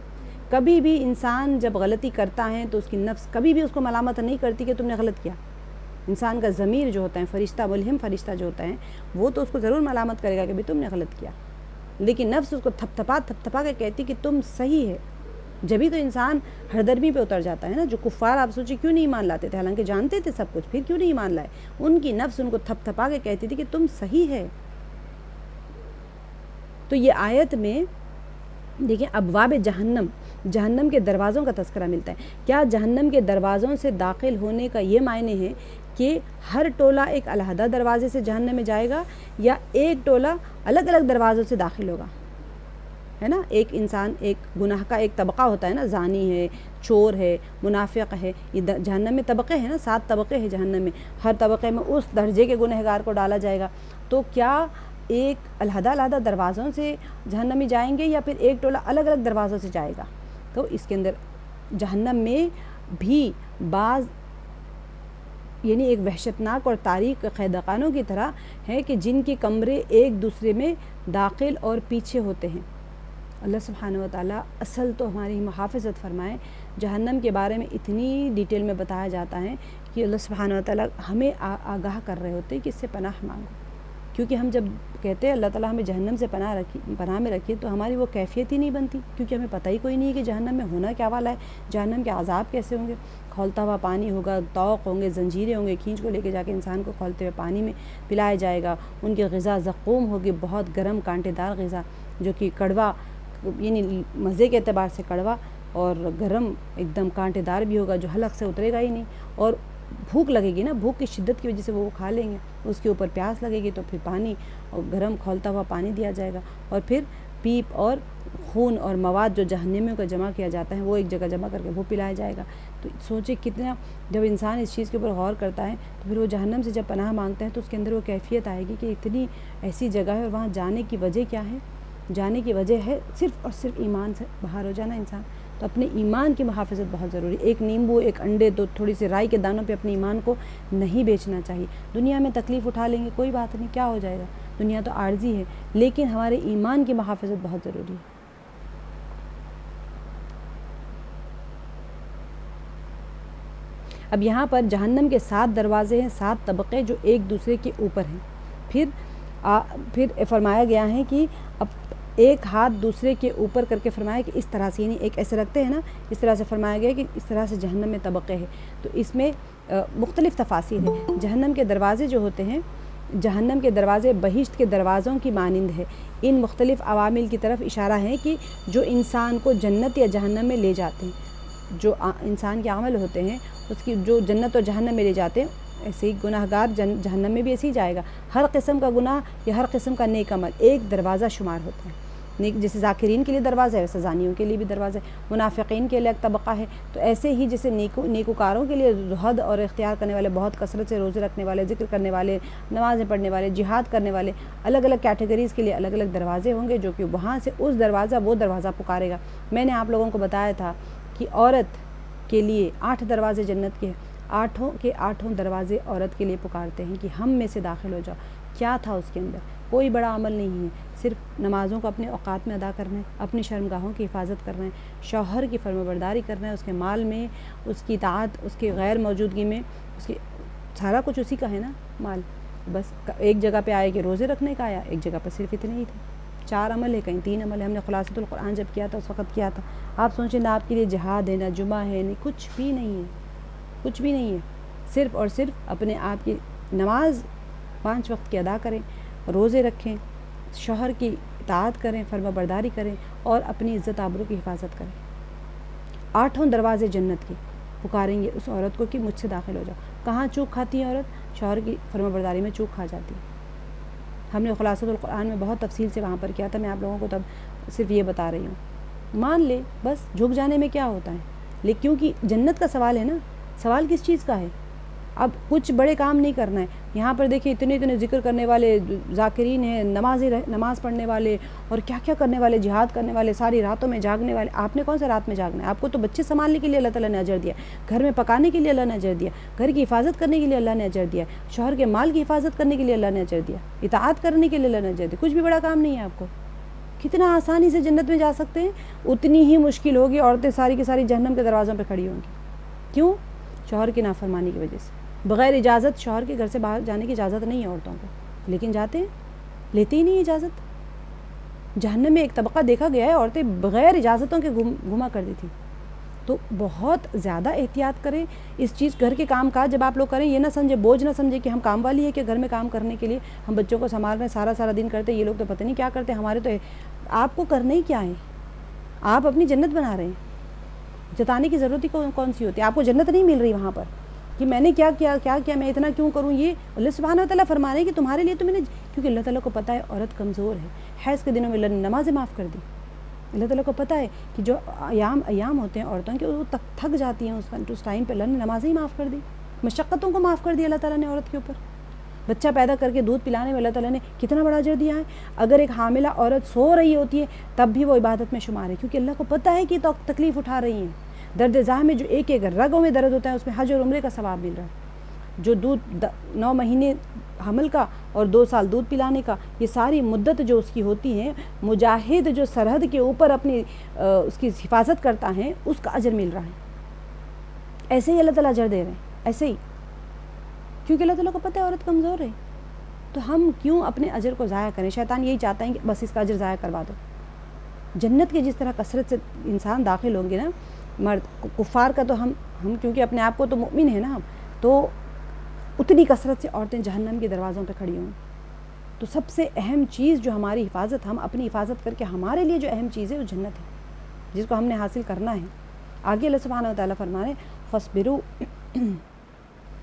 کبھی بھی انسان جب غلطی کرتا ہے تو اس کی نفس کبھی بھی اس کو ملامت نہیں کرتی کہ تم نے غلط کیا۔ انسان کا ضمیر جو ہوتا ہے، فرشتہ ملہم فرشتہ جو ہوتا ہے، وہ تو اس کو ضرور ملامت کرے گا کہ بھی تم نے غلط کیا، لیکن نفس اس کو تھپ تھپا کے کہتی کہ تم صحیح ہے۔ جبھی تو انسان ہر درمی پہ اتر جاتا ہے نا۔ جو کفار آپ سوچیں کیوں نہیں ایمان لاتے تھے، حالانکہ جانتے تھے سب کچھ، پھر کیوں نہیں ایمان لائے؟ ان کی نفس ان کو تھپ تھپا کے کہتی تھی کہ تم صحیح ہے۔ تو یہ آیت میں دیکھیں ابواب جہنم کے دروازوں کا تذکرہ ملتا ہے۔ کیا جہنم کے دروازوں سے داخل ہونے کا یہ معنی ہے کہ ہر ٹولہ ایک علیحدہ دروازے سے جہنم میں جائے گا، یا ایک ٹولہ الگ الگ دروازوں سے داخل ہوگا؟ ہے نا، ایک انسان، ایک گناہ کا ایک طبقہ ہوتا ہے نا، زانی ہے، چور ہے، منافق ہے، یہ جہنم میں طبقے ہیں نا، 7 طبقے ہیں جہنم میں، ہر طبقے میں اس درجے کے گنہگار کو ڈالا جائے گا۔ تو کیا ایک علیحدہ دروازوں سے جہنمی جائیں گے، یا پھر ایک ٹولہ الگ الگ دروازوں سے جائے گا؟ تو اس کے اندر جہنم میں بھی بعض یعنی ایک وحشتناک اور تاریک قیدخانوں کی طرح ہے کہ جن کے کمرے ایک دوسرے میں داخل اور پیچھے ہوتے ہیں۔ اللہ سبحانہ و تعالیٰ اصل تو ہماری محافظت فرمائے۔ جہنم کے بارے میں اتنی ڈیٹیل میں بتایا جاتا ہے کہ اللہ سبحانہ و تعالیٰ ہمیں آگاہ کر رہے ہوتے ہیں کہ اس سے پناہ مانگو، کیونکہ ہم جب کہتے ہیں اللہ تعالیٰ ہمیں جہنم سے پناہ میں رکھیے تو ہماری وہ کیفیت ہی نہیں بنتی، کیونکہ ہمیں پتہ ہی کوئی نہیں ہے کہ جہنم میں ہونا کیا والا ہے، جہنم کے عذاب کیسے ہوں گے۔ کھولتا ہوا پانی ہوگا، طوق ہوں گے، زنجیریں ہوں گے، کھینچ کو لے کے جا کے انسان کو کھولتے ہوئے پانی میں پلایا جائے گا۔ ان کی غذا زقوم ہوگی، بہت گرم کانٹے دار غذا، جو کہ کڑوا، یعنی مزے کے اعتبار سے کڑوا اور گرم ایک دم کانٹے دار بھی ہوگا، جو حلق سے اترے گا ہی نہیں۔ اور بھوک لگے گی نا، بھوک کی شدت کی وجہ سے وہ کھا لیں گے، اس کے اوپر پیاس لگے گی تو پھر پانی اور گرم کھولتا ہوا پانی دیا جائے گا، اور پھر پیپ اور خون اور مواد جو جہنمیوں کا جمع کیا جاتا ہے وہ ایک جگہ جمع کر کے وہ پلایا جائے گا۔ تو سوچے کتنا، جب انسان اس چیز کے اوپر غور کرتا ہے تو پھر وہ جہنم سے جب پناہ مانگتا ہے تو اس کے اندر وہ کیفیت آئے گی کہ اتنی ایسی جگہ ہے اور وہاں جانے کی وجہ کیا ہے؟ جانے کی وجہ ہے صرف اور صرف ایمان سے باہر ہو جانا انسان. تو اپنے ایمان کی محافظت بہت ضروری. ایک نیمبو، ایک انڈے، تو تھوڑی سی رائی کے دانوں پہ اپنے ایمان کو نہیں بیچنا چاہیے. دنیا میں تکلیف اٹھا لیں گے کوئی بات نہیں، کیا ہو جائے گا، دنیا تو عارضی ہے، لیکن ہمارے ایمان کی محافظت بہت ضروری ہے. اب یہاں پر جہنم کے 7 دروازے ہیں، 7 طبقے جو ایک دوسرے کے اوپر ہیں. پھر فرمایا گیا ہے کہ اب ایک ہاتھ دوسرے کے اوپر کر کے فرمایا کہ اس طرح سے، یعنی ایک ایسے رکھتے ہیں نا، اس طرح سے فرمایا گیا کہ اس طرح سے جہنم میں طبقے ہیں. تو اس میں مختلف تفاصیل ہیں. جہنم کے دروازے جو ہوتے ہیں، جہنم کے دروازے بہشت کے دروازوں کی مانند ہے. ان مختلف عوامل کی طرف اشارہ ہے کہ جو انسان کو جنت یا جہنم میں لے جاتے ہیں، جو انسان کے عمل ہوتے ہیں اس کی جو جنت اور جہنم میں لے جاتے ہیں، ایسے ہی گناہ گار جہنم میں بھی ایسے ہی جائے گا. ہر قسم کا گناہ یا ہر قسم کا نیک عمل ایک دروازہ شمار ہوتا ہے. جیسے ذاکرین کے لیے دروازہ ہے ویسے زانیوں کے لیے بھی دروازہ ہے، منافقین کے لیے ایک طبقہ ہے. تو ایسے ہی جیسے نیکوکاروں کے لیے زہد اور اختیار کرنے والے، بہت کثرت سے روزے رکھنے والے، ذکر کرنے والے، نمازیں پڑھنے والے، جہاد کرنے والے، الگ الگ کیٹیگریز کے لیے الگ الگ دروازے ہوں گے، جو کہ وہاں سے اس دروازہ وہ دروازہ پکارے گا. میں نے آپ لوگوں کو بتایا تھا کہ عورت کے لیے 8 دروازے جنت کے، 8 کے 8 دروازے عورت کے لیے پکارتے ہیں کہ ہم میں سے داخل ہو جاؤ. کیا تھا اس کے اندر؟ کوئی بڑا عمل نہیں ہے، صرف نمازوں کو اپنے اوقات میں ادا کرنا ہے، اپنی شرمگاہوں کی حفاظت کرنا ہے، شوہر کی فرمانبرداری کرنا ہے، اس کے مال میں اس کی اطاعت، اس کی غیر موجودگی میں، اس کی سارا کچھ اسی کا ہے نا مال. بس ایک جگہ پہ آئے کہ روزے رکھنے کا آیا، ایک جگہ پہ صرف اتنے ہی تھے. 4 عمل ہے، کہیں 3 عمل ہے. ہم نے خلاصۃ القرآن جب کیا تھا اس وقت کیا تھا. آپ سوچیں نہ آپ کے لیے جہاد ہے، نہ جمعہ ہے، نہیں کچھ بھی نہیں ہے، کچھ بھی نہیں ہے. صرف اور صرف اپنے آپ کی نماز 5 وقت کی ادا کریں، روزے رکھیں، شوہر کی اطاعت کریں، فرما برداری کریں، اور اپنی عزت آبرو کی حفاظت کریں. 8 دروازے جنت کے پکاریں گے اس عورت کو کہ مجھ سے داخل ہو جاؤ. کہاں چوک کھاتی ہے عورت؟ شوہر کی فرما برداری میں چوک کھا جاتی ہے. ہم نے خلاصۃ القرآن میں بہت تفصیل سے وہاں پر کیا تھا. میں آپ لوگوں کو تب صرف یہ بتا رہی ہوں. مان لے بس، جھک جانے میں کیا ہوتا ہے. لیکن کیونکہ جنت کا سوال ہے نا، سوال کس چیز کا ہے؟ اب کچھ بڑے کام نہیں کرنا ہے. یہاں پر دیکھیں اتنے ذکر کرنے والے ذاکرین ہیں، نماز پڑھنے والے، اور کیا کیا کرنے والے، جہاد کرنے والے، ساری راتوں میں جاگنے والے. آپ نے کون سے رات میں جاگنا ہے؟ آپ کو تو بچے سنبھالنے کے لیے اللہ تعالیٰ نے اجر دیا، گھر میں پکانے کے لیے اللہ نے اجر دیا، گھر کی حفاظت کرنے کے لیے اللہ نے اجر دیا، شوہر کے مال کی حفاظت کرنے کے لیے اللہ نے اجر دیا، اطاعت کرنے کے لیے اللہ نے اجر دیا. کچھ بھی بڑا کام نہیں ہے آپ کو. کتنا آسانی سے جنت میں جا سکتے ہیں. اتنی ہی مشکل ہوگی، عورتیں ساری کی ساری جہنم کے دروازوں پہ کھڑی ہوں گی. کیوں؟ شوہر کی نافرمانی کی وجہ سے. بغیر اجازت شوہر کے گھر سے باہر جانے کی اجازت نہیں ہے عورتوں کو، لیکن جاتے ہیں، لیتے ہی نہیں اجازت. جہنم میں ایک طبقہ دیکھا گیا ہے، عورتیں بغیر اجازتوں کے گھما کرتی تھیں. تو بہت زیادہ احتیاط کریں اس چیز. گھر کے کام کاج جب آپ لوگ کریں، یہ نہ سمجھے، بوجھ نہ سمجھے کہ ہم کام والی ہے کہ گھر میں کام کرنے کے لیے ہم بچوں کو سنبھال رہے ہیں، سارا دن کرتے. یہ لوگ تو پتہ نہیں کیا کرتے. ہمارے تو آپ کو کرنا ہی کیا ہے؟ آپ اپنی جنت بنا رہے ہیں. جتانے کی ضرورت ہی کون سی ہوتی ہے؟ آپ کو جنت نہیں مل رہی وہاں پر کہ میں نے کیا میں اتنا کیوں کروں. یہ اللہ سبحانہ و تعالیٰ فرما رہے ہیں کہ تمہارے لیے تو میں نے، کیونکہ اللہ تعالیٰ کو پتہ ہے عورت کمزور ہے. حیض کے دنوں میں اللہ نے نمازیں معاف کر دی. اللہ تعالیٰ کو پتہ ہے کہ جو ایام ہوتے ہیں عورتوں کے، وہ تھک جاتی ہیں اس ٹائم پہ، اللہ نے نمازیں ہی معاف کر دی، مشقتوں کو معاف کر دیا اللہ تعالیٰ نے عورت کے اوپر. بچہ پیدا کر کے دودھ پلانے میں اللہ تعالیٰ نے کتنا بڑا اجر دیا ہے. اگر ایک حاملہ عورت سو رہی ہوتی ہے تب بھی وہ عبادت میں شمار ہے، کیونکہ اللہ کو پتہ ہے کہ تکلیف اٹھا رہی ہیں. درد زاہ میں جو ایک رگوں میں درد ہوتا ہے، اس میں حج اور عمرے کا ثواب مل رہا ہے. جو 9 مہینے حمل کا اور 2 سال دودھ پلانے کا، یہ ساری مدت جو اس کی ہوتی ہے، مجاہد جو سرحد کے اوپر اپنی اس کی حفاظت کرتا ہے، اس کا اجر مل رہا ہے. ایسے ہی اللہ تعالیٰ اجر دے رہے ہیں، ایسے ہی، کیونکہ اللہ تعالیٰ کو پتہ ہے عورت کمزور ہے. تو ہم کیوں اپنے اجر کو ضائع کریں؟ شیطان یہی چاہتا ہے کہ بس اس کا اجر ضائع کروا دو. جنت کے جس طرح کثرت سے انسان داخل ہوں گے نا، مرد، کفار کا تو ہم کیونکہ اپنے آپ کو تو مؤمن ہے نا، تو اتنی کثرت سے عورتیں جہنم کے دروازوں پہ کھڑی ہوں. تو سب سے اہم چیز جو ہماری حفاظت، ہم اپنی حفاظت کر کے، ہمارے لیے جو اہم چیز ہے وہ جنت ہے، جس کو ہم نے حاصل کرنا ہے. آگے اللہ سبحانہ و تعالیٰ فرما رہے ہیں فصبرو.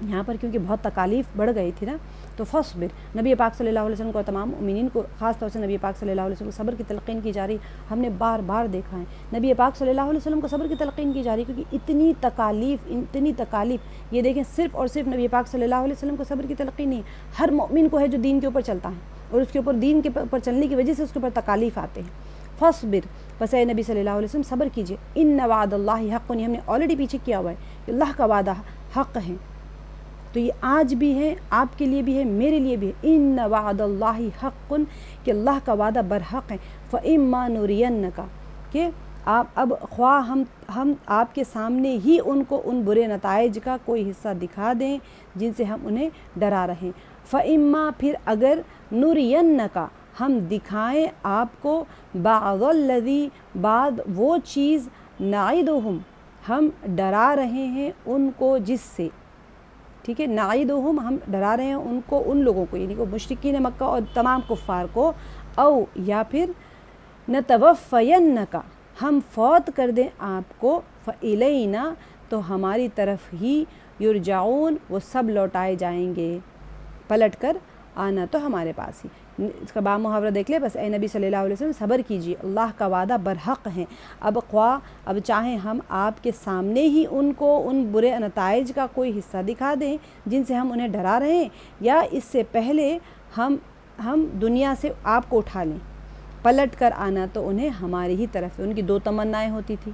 یہاں پر کیونکہ بہت تکالیف بڑھ گئی تھی نا، تو فصبر، نبی پاک صلی اللہ علیہ وسلم کو، تمام مومنین کو، خاص طور سے نبی پاک صلی اللہ علیہ وسلم کو صبر کی تلقین کی جا رہی. ہم نے بار بار دیکھا ہے نبی پاک صلی اللہ علیہ وسلم کو صبر کی تلقین کی جا رہی، کیونکہ اتنی تکالیف. یہ دیکھیں صرف اور صرف نبی پاک صلی اللہ علیہ وسلم کو صبر کی تلقین نہیں، ہر مومن کو ہے جو دین کے اوپر چلتا ہے. اور اس کے اوپر دین کے اوپر چلنے کی وجہ سے اس کے اوپر تکالیف آتے ہیں. فاصبر، پس اے نبی صلی اللہ علیہ وسلم صبر کیجیے. ان وعد اللہ حق، یہ ہم نے آلریڈی پیچھے کیا ہوا ہے، اللہ کا وعدہ حق ہے، تو یہ آج بھی ہے، آپ کے لیے بھی ہے، میرے لیے بھی ہے. ان وعد اللہ حق، کہ اللہ کا وعدہ برحق ہے. فإما نرینک، کہ آپ اب خواہ ہم آپ کے سامنے ہی ان کو ان برے نتائج کا کوئی حصہ دکھا دیں جن سے ہم انہیں ڈرا رہے. فإما، پھر اگر نرینک، ہم دکھائیں آپ کو بعض الذی، بعد وہ چیز، نعدہم، ہم ڈرا رہے ہیں ان کو جس سے، ٹھیک ہے، نعدہم، ہم ڈرا رہے ہیں ان کو، ان لوگوں کو، یعنی کہ مشرکین مکہ اور تمام کفار کو. او، یا پھر نتوفینک، ہم فوت کر دیں آپ کو. فإلینا، تو ہماری طرف ہی، یرجعون، وہ سب لوٹائے جائیں گے، پلٹ کر آنا تو ہمارے پاس ہی. اس کا باب محاورہ دیکھ لے. بس اے نبی صلی اللہ علیہ وسلم صبر کیجیے، اللہ کا وعدہ برحق ہے. اب اب چاہیں ہم آپ کے سامنے ہی ان کو ان برے نتائج کا کوئی حصہ دکھا دیں جن سے ہم انہیں ڈرا رہے ہیں، یا اس سے پہلے ہم دنیا سے آپ کو اٹھا لیں، پلٹ کر آنا تو انہیں ہماری ہی طرف ہے. ان کی دو تمنائیں ہوتی تھی،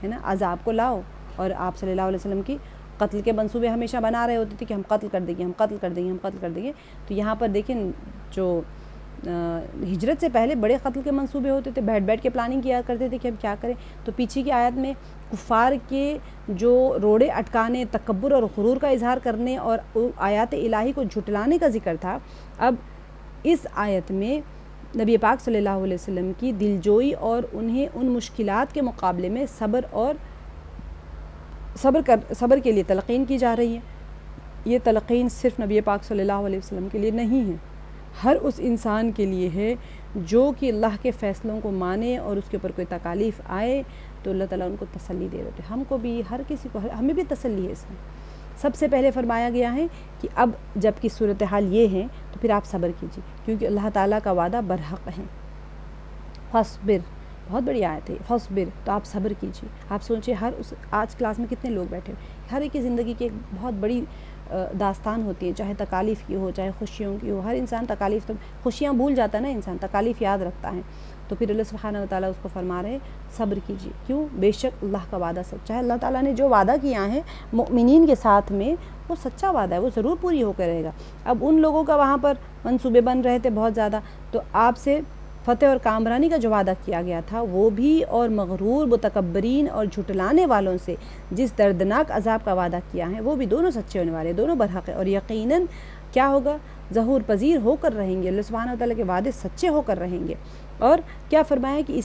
ہے نا، عذاب کو لاؤ، اور آپ صلی اللہ علیہ وسلم کی قتل کے منصوبے ہمیشہ بنا رہے ہوتے تھے کہ ہم قتل کر دیں گے، ہم قتل کر دیں گے، ہم قتل کر دیں گے. تو یہاں پر دیکھیں، جو ہجرت سے پہلے بڑے قتل کے منصوبے ہوتے تھے، بیٹھ کے پلاننگ کیا کرتے تھے کہ ہم کیا کریں. تو پیچھے کی آیت میں کفار کے جو روڑے اٹکانے، تکبر اور غرور کا اظہار کرنے اور آیات الہی کو جھٹلانے کا ذکر تھا. اب اس آیت میں نبی پاک صلی اللہ علیہ وسلم کی دلجوئی اور انہیں ان مشکلات کے مقابلے میں صبر کے لیے تلقین کی جا رہی ہے. یہ تلقین صرف نبی پاک صلی اللہ علیہ وسلم کے لیے نہیں ہے، ہر اس انسان کے لیے ہے جو کہ اللہ کے فیصلوں کو مانے اور اس کے اوپر کوئی تکالیف آئے تو اللہ تعالیٰ ان کو تسلی دے دیتے. ہم کو بھی، ہر کسی کو، ہمیں بھی تسلی ہے اس میں. سب سے پہلے فرمایا گیا ہے کہ اب جب کی صورتحال یہ ہے تو پھر آپ صبر کیجیے، کیونکہ اللہ تعالیٰ کا وعدہ برحق ہے. فاصبر، بہت بڑی آیت ہے، فاصبر، تو آپ صبر کیجیے. آپ سوچیں، آج کلاس میں کتنے لوگ بیٹھے ہوئے، ہر ایک کی زندگی کی ایک بہت بڑی داستان ہوتی ہے، چاہے تکالیف کی ہو، چاہے خوشیوں کی ہو. ہر انسان تکالیف، تو خوشیاں بھول جاتا ہے نا انسان، تکالیف یاد رکھتا ہے. تو پھر اللہ سبحانہ و تعالیٰ اس کو فرما رہے صبر کیجیے. کیوں؟ بے شک اللہ کا وعدہ سچا ہے. اللہ تعالیٰ نے جو وعدہ کیا ہے مؤمنین کے ساتھ میں، وہ سچا وعدہ ہے، وہ ضرور پوری ہو کر رہے گا. اب ان لوگوں کا وہاں پر منصوبے بن رہے تھے بہت زیادہ، تو آپ سے فتح اور کامرانی کا جو وعدہ کیا گیا تھا وہ بھی، اور مغرور، متکبرین اور جھٹلانے والوں سے جس دردناک عذاب کا وعدہ کیا ہے وہ بھی دونوں سچے ہونے والے، دونوں برحق ہے. اور یقیناً کیا ہوگا؟ ظہور پذیر ہو کر رہیں گے. اللہ سبحانہ و تعالیٰ کے وعدے سچے ہو کر رہیں گے. اور کیا فرمایا کہ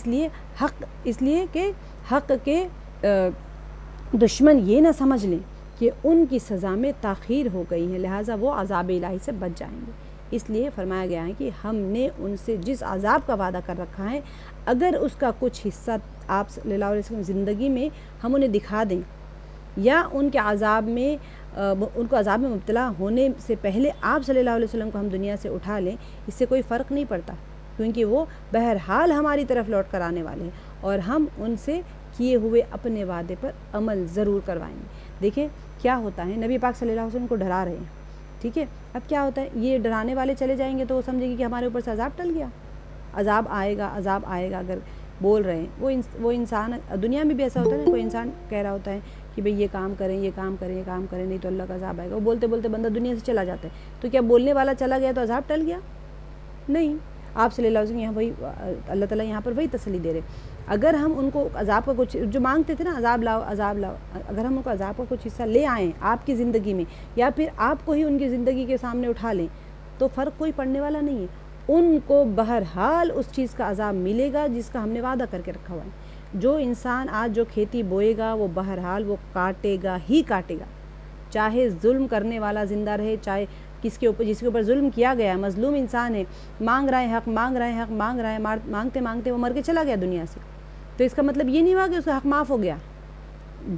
اس لیے کہ حق کے دشمن یہ نہ سمجھ لیں کہ ان کی سزا میں تاخیر ہو گئی ہے، لہٰذا وہ عذاب الہی سے بچ جائیں گے. اس لیے فرمایا گیا ہے کہ ہم نے ان سے جس عذاب کا وعدہ کر رکھا ہے، اگر اس کا کچھ حصہ آپ صلی اللہ علیہ وسلم زندگی میں ہم انہیں دکھا دیں، یا ان کے عذاب میں ان کو عذاب میں مبتلا ہونے سے پہلے آپ صلی اللہ علیہ وسلم کو ہم دنیا سے اٹھا لیں، اس سے کوئی فرق نہیں پڑتا، کیونکہ وہ بہرحال ہماری طرف لوٹ کر آنے والے ہیں، اور ہم ان سے کیے ہوئے اپنے وعدے پر عمل ضرور کروائیں گے. دیکھیں کیا ہوتا ہے، نبی پاک صلی اللہ علیہ وسلم کو ڈرا رہے ہیں، ٹھیک ہے. اب کیا ہوتا ہے، یہ ڈرانے والے چلے جائیں گے تو وہ سمجھے گی کہ ہمارے اوپر سے عذاب ٹل گیا، عذاب آئے گا، عذاب آئے گا. اگر بول رہے ہیں وہ انسان، دنیا میں بھی ایسا ہوتا ہے نا، کوئی انسان کہہ رہا ہوتا ہے کہ بھئی یہ کام کریں، یہ کام کریں، یہ کام کریں، نہیں تو اللہ کا عذاب آئے گا. وہ بولتے بولتے بندہ دنیا سے چلا جاتا ہے. تو کیا بولنے والا چلا گیا تو عذاب ٹل گیا؟ نہیں. آپ صلی اللہ علیہ وسلم یہاں وہی، اللہ تعالیٰ یہاں پر وہی تسلی دے رہے. اگر ہم ان کو عذاب کا کچھ جو مانگتے تھے نا، عذاب لاؤ عذاب لاؤ، اگر ہم ان کو عذاب کا کچھ حصہ لے آئیں آپ کی زندگی میں، یا پھر آپ کو ہی ان کی زندگی کے سامنے اٹھا لیں، تو فرق کوئی پڑنے والا نہیں ہے. ان کو بہرحال اس چیز کا عذاب ملے گا جس کا ہم نے وعدہ کر کے رکھا ہوا ہے. جو انسان آج جو کھیتی بوئے گا وہ بہرحال وہ کاٹے گا ہی کاٹے گا، چاہے ظلم کرنے والا زندہ رہے، چاہے جس کے اوپر ظلم کیا گیا ہے، مظلوم انسان ہے، مانگ رہا ہے حق، مانگ رہا ہے حق، مانگ رہا ہے، مانگتے مانگتے وہ مر کے چلا گیا دنیا سے. تو اس کا مطلب یہ نہیں ہوا کہ اس کا حق معاف ہو گیا.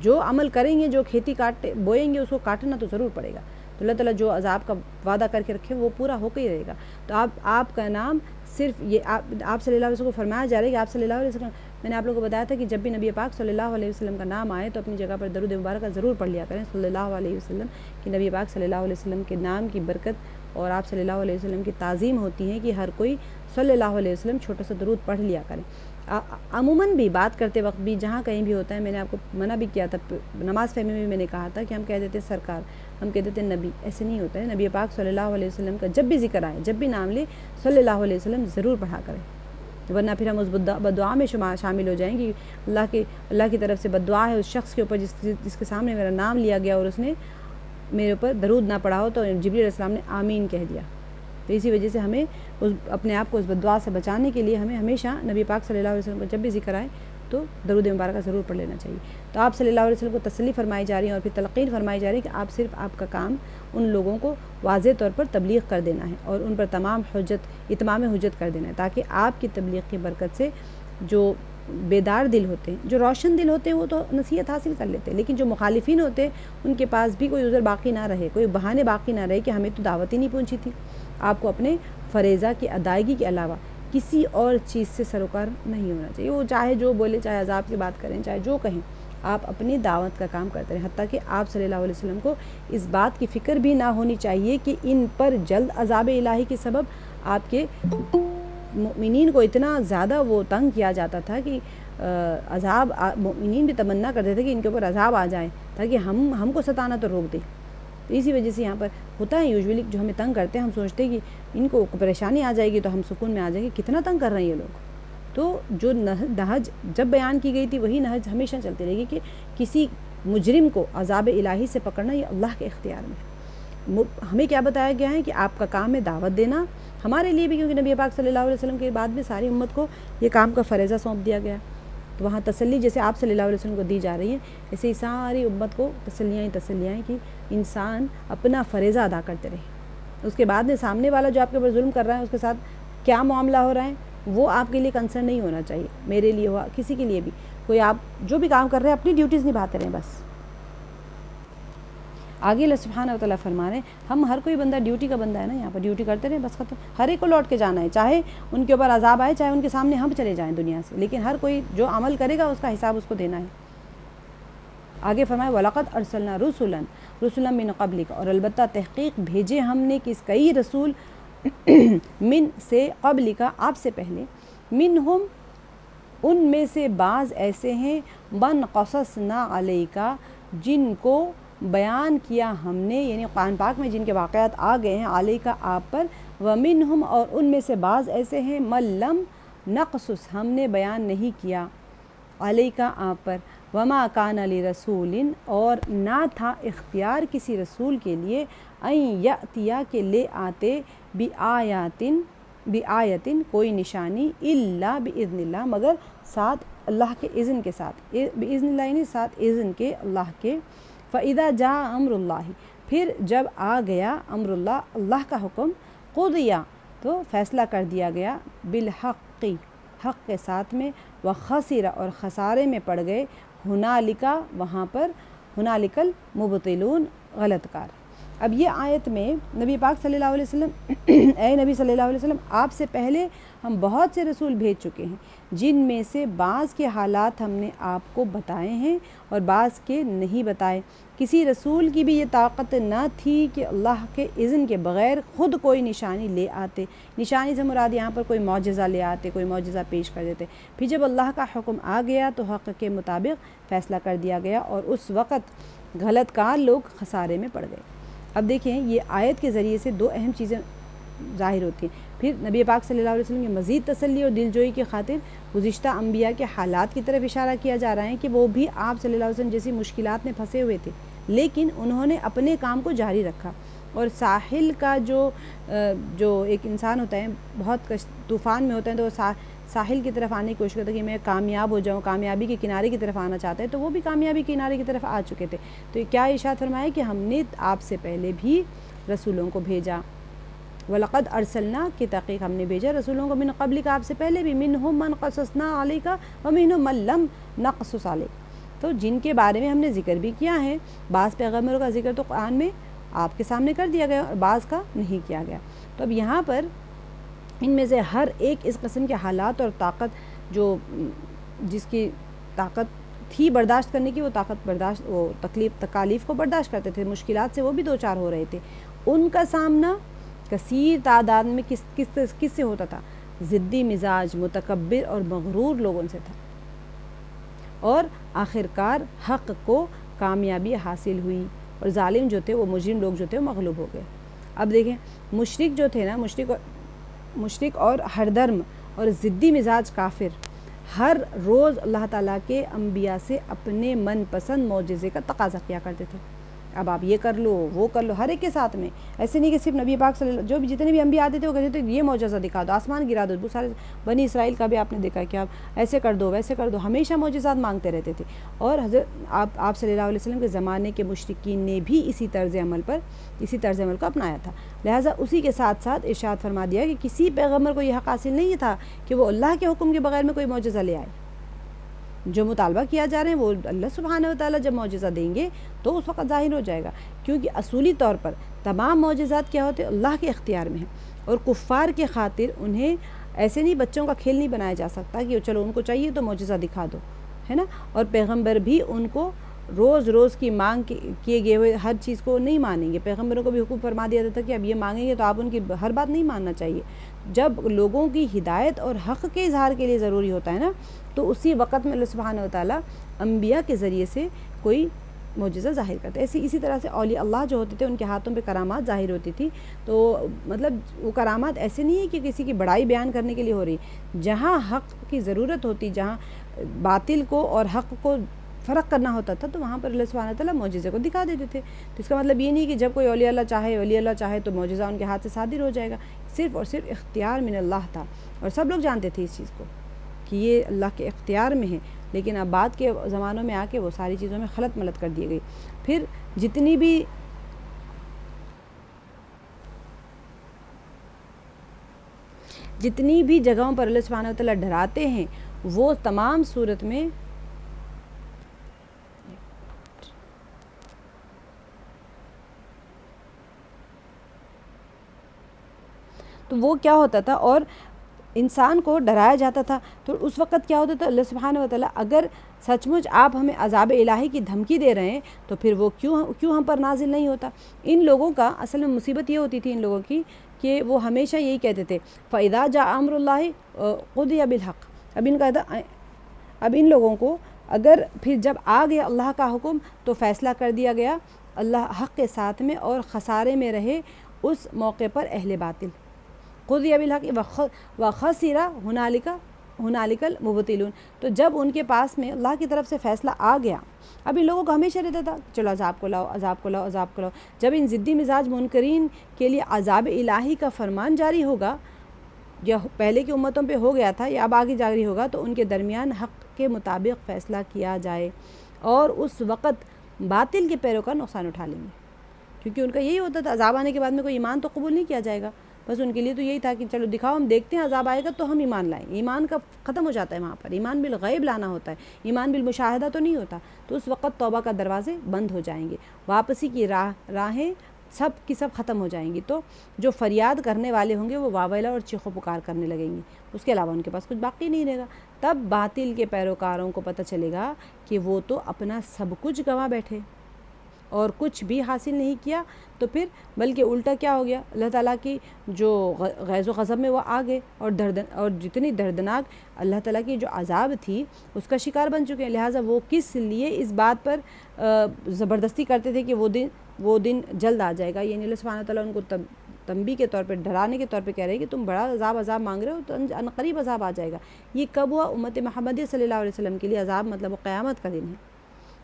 جو عمل کریں گے، جو کھیتی بوئیں گے، اس کو کاٹنا تو ضرور پڑے گا. تو اللہ تعالیٰ جو عذاب کا وعدہ کر کے رکھے وہ پورا ہو کے ہی رہے گا. تو آپ کا نام صرف یہ آپ صلی اللہ علیہ وسلم کو فرمایا جا رہا ہے کہ آپ صلی اللہ علیہ وسلم، میں نے آپ لوگوں کو بتایا تھا کہ جب بھی نبی پاک صلی اللہ علیہ وسلم کا نام آئے تو اپنی جگہ پر درود مبارکہ ضرور پڑھ لیا کریں صلی اللہ علیہ وسلم، کہ نبی پاک صلی اللہ علیہ وسلم کے نام کی برکت اور آپ صلی اللہ علیہ وسلم کی تعظیم ہوتی ہے کہ ہر کوئی صلی اللہ علیہ وسلم چھوٹا سا درود پڑھ لیا کریں. عموماً بھی بات کرتے وقت بھی جہاں کہیں بھی ہوتا ہے، میں نے آپ کو منع بھی کیا تھا نماز فہمی میں نے کہا تھا کہ ہم کہہ دیتے سرکار، ہم کہہ دیتے نبی، ایسے نہیں ہوتا ہے. نبی پاک صلی اللہ علیہ وسلم کا جب بھی ذکر آئے، جب بھی نام لے، صلی اللہ علیہ وسلم ضرور پڑھا کریں، ورنہ پھر ہم اس بدعا میں شامل ہو جائیں گے. اللہ کی طرف سے بدعا ہے اس شخص کے اوپر جس کے سامنے میرا نام لیا گیا اور اس نے میرے اوپر درود نہ پڑھا ہو تو جبریل علیہ السلام نے آمین کہہ دیا. تو اسی وجہ سے ہمیں اپنے آپ کو اس بدعا سے بچانے کے لیے ہمیں ہمیشہ نبی پاک صلی اللہ علیہ وسلم کو جب بھی ذکر آئے تو درود مبارکہ ضرور پڑھ لینا چاہیے. تو آپ صلی اللہ علیہ وسلم کو تسلی فرمائی جا رہی ہے اور پھر تلقین فرمائی جا رہی ہے کہ آپ کا کام ان لوگوں کو واضح طور پر تبلیغ کر دینا ہے اور ان پر اتمام حجت کر دینا ہے، تاکہ آپ کی تبلیغ کی برکت سے جو بیدار دل ہوتے ہیں، جو روشن دل ہوتے ہیں، وہ تو نصیحت حاصل کر لیتے ہیں، لیکن جو مخالفین ہوتے ہیں ان کے پاس بھی کوئی عذر باقی نہ رہے، کوئی بہانے باقی نہ رہے کہ ہمیں تو دعوت ہی نہیں پہنچی تھی. آپ کو اپنے فریضہ کی ادائیگی کے علاوہ کسی اور چیز سے سروکار نہیں ہونا چاہیے. وہ چاہے جو بولے، چاہے عذاب کی بات کریں، چاہے جو کہیں، آپ اپنی دعوت کا کام کرتے رہیں. حتیٰ کہ آپ صلی اللہ علیہ وسلم کو اس بات کی فکر بھی نہ ہونی چاہیے کہ ان پر جلد عذاب الہی کے سبب آپ کے مؤمنین کو اتنا زیادہ وہ تنگ کیا جاتا تھا کہ عذاب مؤمنین بھی تمنا کرتے تھے کہ ان کے اوپر عذاب آ جائے تاکہ ہم کو ستانا تو روک دے. تو اسی وجہ سے یہاں پر ہوتا ہے یوزولی جو ہمیں تنگ کرتے ہیں، ہم سوچتے ہیں کہ ان کو پریشانی آ جائے گی تو ہم سکون میں آ جائیں گے. کتنا تنگ کر رہے ہیں یہ لوگ. تو جو نہج جب بیان کی گئی تھی وہی نہج ہمیشہ چلتی رہے گی کہ کسی مجرم کو عذاب الہی سے پکڑنا یہ اللہ کے اختیار میں. ہمیں کیا بتایا گیا ہے کہ آپ کا کام ہے دعوت دینا، ہمارے لیے بھی، کیونکہ نبی پاک صلی اللہ علیہ وسلم کے بعد میں ساری امت کو یہ کام کا فریضہ سونپ دیا گیا. تو وہاں تسلی جیسے آپ صلی اللہ علیہ وسلم کو دی جا رہی ہے، ایسے ہی ساری امت کو تسلیاں ہیں کہ انسان اپنا فریضہ ادا کرتے رہے. اس کے بعد میں سامنے والا جو آپ کے اوپر ظلم کر رہا ہے اس کے ساتھ کیا معاملہ ہو رہا ہے وہ آپ کے لیے کنسرن نہیں ہونا چاہیے. میرے لیے ہوا، کسی کے لیے بھی، کوئی آپ جو بھی کام کر رہے ہیں اپنی ڈیوٹیز نبھاتے رہیں بس. آگے اللہ سبحانہ و تعالیٰ فرما رہے ہیں ہم ہر کوئی بندہ ڈیوٹی کا بندہ ہے نا، یہاں پر ڈیوٹی کرتے رہیں بس ختم. ہر ایک کو لوٹ کے جانا ہے، چاہے ان کے اوپر عذاب آئے، چاہے ان کے سامنے ہم چلے جائیں دنیا سے، لیکن ہر کوئی جو عمل کرے گا اس کا حساب اس کو دینا ہے. آگے فرمائے وَلَقَدْ أَرْسَلْنَا رُسُلًا مِّن قَبْلِكَ، اور البتہ تحقیق بھیجے ہم نے کئی رسول من سے قبلک، آپ سے پہلے، منہم ان میں سے بعض ایسے ہیں من قصصنا علیک، جن کو بیان کیا ہم نے، یعنی قرآن پاک میں جن کے واقعات آ گئے ہیں علیک آپ پر، ومنہم اور ان میں سے بعض ایسے ہیں من لم نقصص ہم نے بیان نہیں کیا علیک آپ پر، وما کان لرسول اور نہ تھا اختیار کسی رسول کے لیے ان یاتیا کہ لے آتے بآیتن کوئی نشانی الا باذن اللہ مگر ساتھ اللہ کے اذن کے ساتھ، باذن اللہ یعنی ساتھ اذن کے اللہ کے. فاذا جاء امر اللہ پھر جب آ گیا امر اللہ اللہ کا حکم، قضیا تو فیصلہ کر دیا گیا، بالحق حق کے ساتھ میں، وخسر اور خسارے میں پڑ گئے، ہنالکا وہاں پر، ہنالک المبطلون غلط کار. اب یہ آیت میں نبی پاک صلی اللہ علیہ وسلم اے نبی صلی اللہ علیہ وسلم آپ سے پہلے ہم بہت سے رسول بھیج چکے ہیں، جن میں سے بعض کے حالات ہم نے آپ کو بتائے ہیں اور بعض کے نہیں بتائے. کسی رسول کی بھی یہ طاقت نہ تھی کہ اللہ کے اذن کے بغیر خود کوئی نشانی لے آتے. نشانی سے مراد یہاں پر کوئی معجزہ لے آتے، کوئی معجزہ پیش کر دیتے. پھر جب اللہ کا حکم آ گیا تو حق کے مطابق فیصلہ کر دیا گیا اور اس وقت غلط کار لوگ خسارے میں پڑ گئے. اب دیکھیں یہ آیت کے ذریعے سے دو اہم چیزیں ظاہر ہوتی ہیں. پھر نبی پاک صلی اللہ علیہ وسلم کی مزید تسلی اور دلجوئی کی خاطر گزشتہ انبیاء کے حالات کی طرف اشارہ کیا جا رہا ہے کہ وہ بھی آپ صلی اللہ علیہ وسلم جیسی مشکلات میں پھنسے ہوئے تھے، لیکن انہوں نے اپنے کام کو جاری رکھا. اور ساحل کا جو ایک انسان ہوتا ہے بہت طوفان میں ہوتا ہے تو وہ ساحل کی طرف آنے کی کوشش کرتا ہے کہ میں کامیاب ہو جاؤں، کامیابی کے کنارے کی طرف آنا چاہتا ہے، تو وہ بھی کامیابی کے کنارے کی طرف آ چکے تھے. تو کیا ارشاد فرمایا کہ ہم نے آپ سے پہلے بھی رسولوں کو بھیجا، وَلَقَدْ أَرْسَلْنَا کی تحقیق ہم نے بھیجا رسولوں کو، من قبل کا آپ سے پہلے بھی، منہم من قصصنا علیک ومنہم من لم نقصص علیک، تو جن کے بارے میں ہم نے ذکر بھی کیا ہے. بعض پیغمبروں کا ذکر تو قرآن میں آپ کے سامنے کر دیا گیا اور بعض کا نہیں کیا گیا. تو اب یہاں پر ان میں سے ہر ایک اس قسم کے حالات اور طاقت جس کی طاقت تھی برداشت کرنے کی، وہ تکالیف کو برداشت کرتے تھے، مشکلات سے وہ بھی دو چار ہو رہے تھے. ان کا سامنا کثیر تعداد میں کس سے ہوتا تھا؟ ضدی مزاج، متکبر اور مغرور لوگوں سے تھا، اور آخرکار حق کو کامیابی حاصل ہوئی اور ظالم جو تھے، وہ مجرم لوگ جو تھے، وہ مغلوب ہو گئے۔ اب دیکھیں مشرک جو تھے نا، مشرک اور ہردرم اور ضدی مزاج کافر ہر روز اللہ تعالیٰ کے انبیاء سے اپنے من پسند معجزے کا تقاضا کیا کرتے تھے۔ اب آپ یہ کر لو، وہ کر لو، ہر ایک کے ساتھ میں، ایسے نہیں کہ صرف نبی پاک صلی اللہ، جو بھی جتنے بھی انبیاء آتے تھے وہ کہتے تھے یہ معجزہ دکھا دو، آسمان گرا دو۔ سارے بنی اسرائیل کا بھی آپ نے دیکھا کہ آپ ایسے کر دو، ویسے کر دو، ہمیشہ معجزات مانگتے رہتے تھے۔ اور حضرت آپ صلی اللہ علیہ وسلم کے زمانے کے مشرکین نے بھی اسی طرز عمل کو اپنایا تھا۔ لہٰذا اسی کے ساتھ ساتھ ارشاد فرما دیا کہ کسی پیغمبر کو یہ حق حاصل نہیں تھا کہ وہ اللہ کے حکم کے بغیر میں کوئی معجزہ لے آئے۔ جو مطالبہ کیا جا رہے ہیں وہ اللہ سبحانہ و تعالیٰ جب معجزہ دیں گے تو اس وقت ظاہر ہو جائے گا، کیونکہ اصولی طور پر تمام معجزات کیا ہوتے ہیں؟ اللہ کے اختیار میں ہیں، اور کفار کے خاطر انہیں ایسے نہیں، بچوں کا کھیل نہیں بنایا جا سکتا کہ چلو ان کو چاہیے تو معجزہ دکھا دو، ہے نا۔ اور پیغمبر بھی ان کو روز کی مانگ کیے گئے ہوئے ہر چیز کو نہیں مانیں گے۔ پیغمبروں کو بھی حکم فرما دیا جاتا کہ اب یہ مانگیں گے تو آپ ان کی ہر بات نہیں ماننا چاہیے۔ جب لوگوں کی ہدایت اور حق کے اظہار کے لیے ضروری ہوتا ہے نا، تو اسی وقت میں اللہ سبحانہ و تعالیٰ انبیاء کے ذریعے سے کوئی معجزہ ظاہر کرتا ہے۔ اسی طرح سے اولیاء اللہ جو ہوتے تھے ان کے ہاتھوں پہ کرامات ظاہر ہوتی تھی، تو مطلب وہ کرامات ایسے نہیں ہے کہ کسی کی بڑائی بیان کرنے کے لیے ہو رہی، جہاں حق کی ضرورت ہوتی، جہاں باطل کو اور حق کو فرق کرنا ہوتا تھا، تو وہاں پر اللہ سبحانہ وتعالیٰ معجزے کو دکھا دیتے تھے۔ تو اس کا مطلب یہ نہیں کہ جب کوئی ولی اللہ چاہے تو معجزہ ان کے ہاتھ سے صادر ہو جائے گا، صرف اور صرف اختیار من اللہ تھا، اور سب لوگ جانتے تھے اس چیز کو کہ یہ اللہ کے اختیار میں ہے۔ لیکن اب بعد کے زمانوں میں آ کے وہ ساری چیزوں میں خلط ملط کر دی گئی۔ پھر جتنی بھی جگہوں پر اللہ سبحانہ وتعالیٰ ڈراتے ہیں، وہ تمام صورت میں تو وہ کیا ہوتا تھا، اور انسان کو ڈرایا جاتا تھا، تو اس وقت کیا ہوتا تھا، اللہ سبحانہ وتعالیٰ اگر سچ مچ آپ ہمیں عذاب الہی کی دھمکی دے رہے ہیں تو پھر وہ کیوں ہم پر نازل نہیں ہوتا۔ ان لوگوں کا اصل میں مصیبت یہ ہوتی تھی ان لوگوں کی کہ وہ ہمیشہ یہی کہتے تھے فَإِذَا جَاءَ أَمْرُ اللَّهِ قُضِيَ بِالْحَقِّ۔ اب ان لوگوں کو اگر پھر جب آ گیا اللہ کا حکم تو فیصلہ کر دیا گیا اللہ حق کے ساتھ میں، اور خسارے میں رہے اس موقع پر اہل باطل۔ قُضِيَ بِالْحَقِّ وَخَسِرَ هُنَالِكَ الْمُبْطِلُونَ۔ تو جب ان کے پاس میں اللہ کی طرف سے فیصلہ آ گیا، اب ان لوگوں کو ہمیشہ رہتا تھا چلو عذاب کو لاؤ۔ جب ان ضدی مزاج منکرین کے لیے عذاب الہی کا فرمان جاری ہوگا، یا پہلے کی امتوں پہ ہو گیا تھا یا اب آگے جاری ہوگا، تو ان کے درمیان حق کے مطابق فیصلہ کیا جائے، اور اس وقت باطل کے پیروکار نقصان اٹھا لیں گے، کیونکہ ان کا یہی ہوتا تھا عذاب آنے کے بعد میں کوئی ایمان تو قبول نہیں کیا جائے گا۔ بس ان کے لیے تو یہی تھا کہ چلو دکھاؤ، ہم دیکھتے ہیں عذاب آئے گا تو ہم ایمان لائیں۔ ایمان کا ختم ہو جاتا ہے وہاں پر، ایمان بالغیب لانا ہوتا ہے، ایمان بالمشاہدہ تو نہیں ہوتا۔ تو اس وقت توبہ کا دروازے بند ہو جائیں گے، واپسی کی راہیں سب کی سب ختم ہو جائیں گی، تو جو فریاد کرنے والے ہوں گے وہ واویلا اور چیخو پکار کرنے لگیں گے، اس کے علاوہ ان کے پاس کچھ باقی نہیں رہے گا۔ تب باطل کے پیروکاروں کو پتہ چلے گا کہ وہ تو اپنا سب کچھ گنوا بیٹھے اور کچھ بھی حاصل نہیں کیا، تو پھر بلکہ الٹا کیا ہو گیا، اللہ تعالیٰ کی جو غیظ و غضب میں وہ آ گئے، اور جتنی دردناک اللہ تعالیٰ کی جو عذاب تھی اس کا شکار بن چکے ہیں۔ لہٰذا وہ کس لیے اس بات پر زبردستی کرتے تھے کہ وہ دن جلد آ جائے گا، یعنی اللہ سبحانہ تعالیٰ ان کو تنبیہ کے طور پہ، ڈرانے کے طور پہ کہہ رہے ہیں کہ تم بڑا عذاب مانگ رہے ہو تو عنقریب عذاب آ جائے گا۔ یہ کب ہوا؟ امت محمدیہ صلی اللہ علیہ وسلم کے لیے عذاب مطلب وہ قیامت کا دن ہے،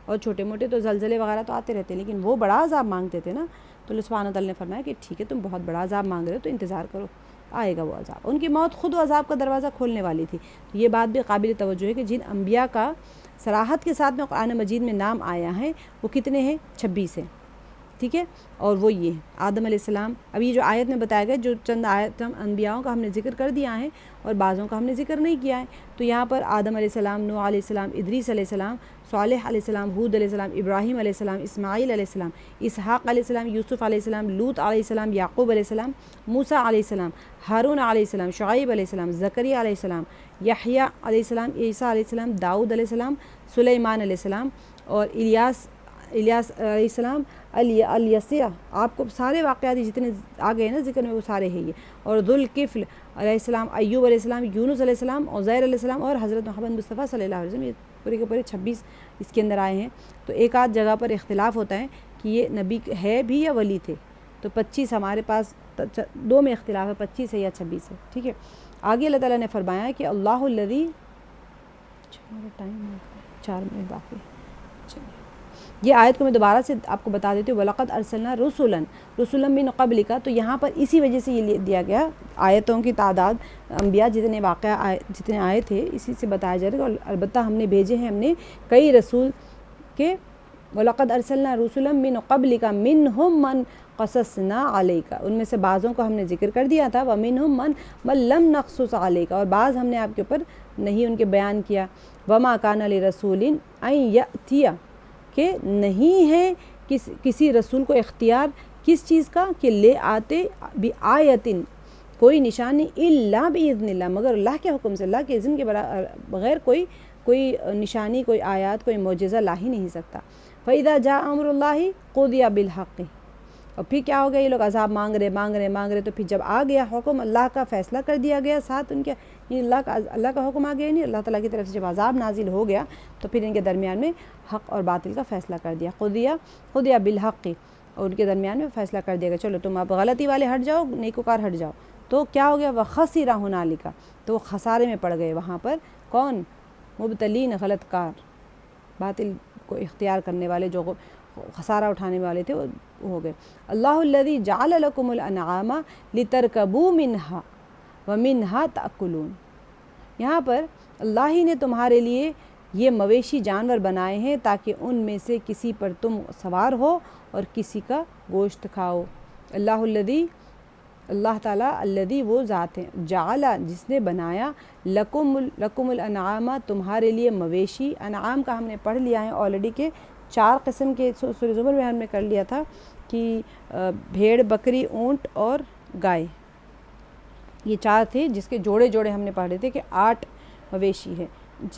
اور چھوٹے موٹے تو زلزلے وغیرہ تو آتے رہتے ہیں، لیکن وہ بڑا عذاب مانگتے تھے نا، تو اللہ سبحانہ تعالیٰ نے فرمایا کہ ٹھیک ہے تم بہت بڑا عذاب مانگ رہے ہو تو انتظار کرو، آئے گا وہ عذاب۔ ان کی موت خود و عذاب کا دروازہ کھولنے والی تھی۔ تو یہ بات بھی قابل توجہ ہے کہ جن انبیاء کا صراحت کے ساتھ میں قرآن مجید میں نام آیا ہے وہ کتنے ہیں؟ 26 ہیں، ٹھیک ہے، اور وہ یہ آدم علیہ السلام۔ اب یہ جو آیت میں بتایا گیا، جو چند آیت انبیاءوں کا ہم نے ذکر کر دیا ہے اور بعضوں کا ہم نے ذکر نہیں کیا ہے، تو یہاں پر آدم علیہ السلام، نوح علیہ السلام، ادریس علیہ السلام، صالح علیہ السلام، ہود علیہ السلام، ابراہیم علیہ السلام، اسماعیل علیہ السلام، اسحاق علیہ السلام، یوسف علیہ السلام، لوط علیہ السلام، یعقوب علیہ السلام، موسیٰ علیہ السلام، ہارون علیہ السلام، شعیب علیہ السلام، زکریا علیہ السلام، یحییٰ علیہ السلام، عیسیٰ علیہ السلام، داؤد علیہ السلام، سلیمان علیہ السلام، اور الیاس الیاس علیہ السلام، الیسیہ، آپ کو سارے واقعات جتنے آ گئے نا ذکر میں وہ سارے ہیں یہ، اور ذوالکفل علیہ السلام، ایوب علیہ السلام، یونس علیہ السلام، عزیر علیہ السلام، اور حضرت محمد مصطفیٰ صلی اللہ علیہ وسلم، یہ پورے کے پورے 26 اس کے اندر آئے ہیں۔ تو ایک آدھ جگہ پر اختلاف ہوتا ہے کہ یہ نبی ہے بھی یا ولی تھے، تو 25 ہمارے پاس دو میں اختلاف ہے، 25 ہے یا 26 ہے، ٹھیک ہے۔ آگے اللہ تعالیٰ نے فرمایا کہ اللہ الذی، ٹائم 4 منٹ باقی، یہ آیت کو میں دوبارہ سے آپ کو بتا دیتی ہوں، وَلَقَدْ أَرْسَلْنَا رُسُلًا مِّن قَبْلِكَ، تو یہاں پر اسی وجہ سے یہ دیا گیا، آیتوں کی تعداد انبیاء جتنے آئے تھے اسی سے بتایا جا رہا ہے، اور البتہ ہم نے بھیجے ہیں، ہم نے کئی رسول کے، وَلَقَدْ أَرْسَلْنَا رُسُلًا مِّن قَبْلِكَ مِنْهُمْ مَنْ قَصَصْنَا عَلَيْكَ، ان میں سے بعضوں کو ہم نے ذکر کر دیا تھا، وَمِنْهُمْ مَنْ لَمْ نَقْصُصْ عَلَيْكَ، اور بعض ہم نے آپ کے اوپر نہیں ان کے بیان کیا، وَمَا كَانَ لِرَسُولٍ أَن يَأْتِيَ، کہ نہیں ہے کسی رسول کو اختیار کس چیز کا، کہ لے آتے بِآیَةٍ، کوئی نشانی، إِلَّا بِإِذْنِ اللَّهِ، مگر اللہ کے حکم سے، اللہ کے اذن کے بغیر کوئی نشانی، کوئی آیات، کوئی معجزہ لا ہی نہیں سکتا۔ فَإِذَا جَاءَ أَمْرُ اللَّهِ قُضِيَ بِالْحَقِّ، اور پھر کیا ہو گیا، یہ لوگ عذاب مانگ رہے، تو پھر جب آ گیا حکم، اللہ کا فیصلہ کر دیا گیا ساتھ ان کے، اللہ کا حکم آ گیا، نہیں اللہ تعالیٰ کی طرف سے جب عذاب نازل ہو گیا تو پھر ان کے درمیان میں حق اور باطل کا فیصلہ کر دیا، قُضِيَ بِالْحَقِّ، اور ان کے درمیان میں فیصلہ کر دیا گیا، چلو تم اب غلطی والے ہٹ جاؤ، نیکوکار ہٹ جاؤ، تو کیا ہو گیا، وَخَسِرَ هُنَالِكَ، تو وہ خسارے میں پڑ گئے وہاں پر، کون، مبتلین، غلط کار، باطل کو اختیار کرنے والے، جو خسارہ اٹھانے والے تھے وہ ہو گئے۔ اللہ الذی جعل لکم الانعام لترکبوا منہا ومنہا تأکلون، یہاں پر اللہ ہی نے تمہارے لیے یہ مویشی جانور بنائے ہیں تاکہ ان میں سے کسی پر تم سوار ہو اور کسی کا گوشت کھاؤ۔ اللہ الذی، اللہ تعالیٰ، الذی وہ ذات ہے، جعل جس نے بنایا، لکم الانعام تمہارے لیے مویشی، انعام کا ہم نے پڑھ لیا ہے آلریڈی کہ 4 قسم کے، سورہ زمر میں ہم نے کر لیا تھا کہ بھیڑ، بکری، اونٹ اور گائے، یہ 4 تھے جس کے جوڑے ہم نے پڑھے تھے کہ 8 مویشی ہے،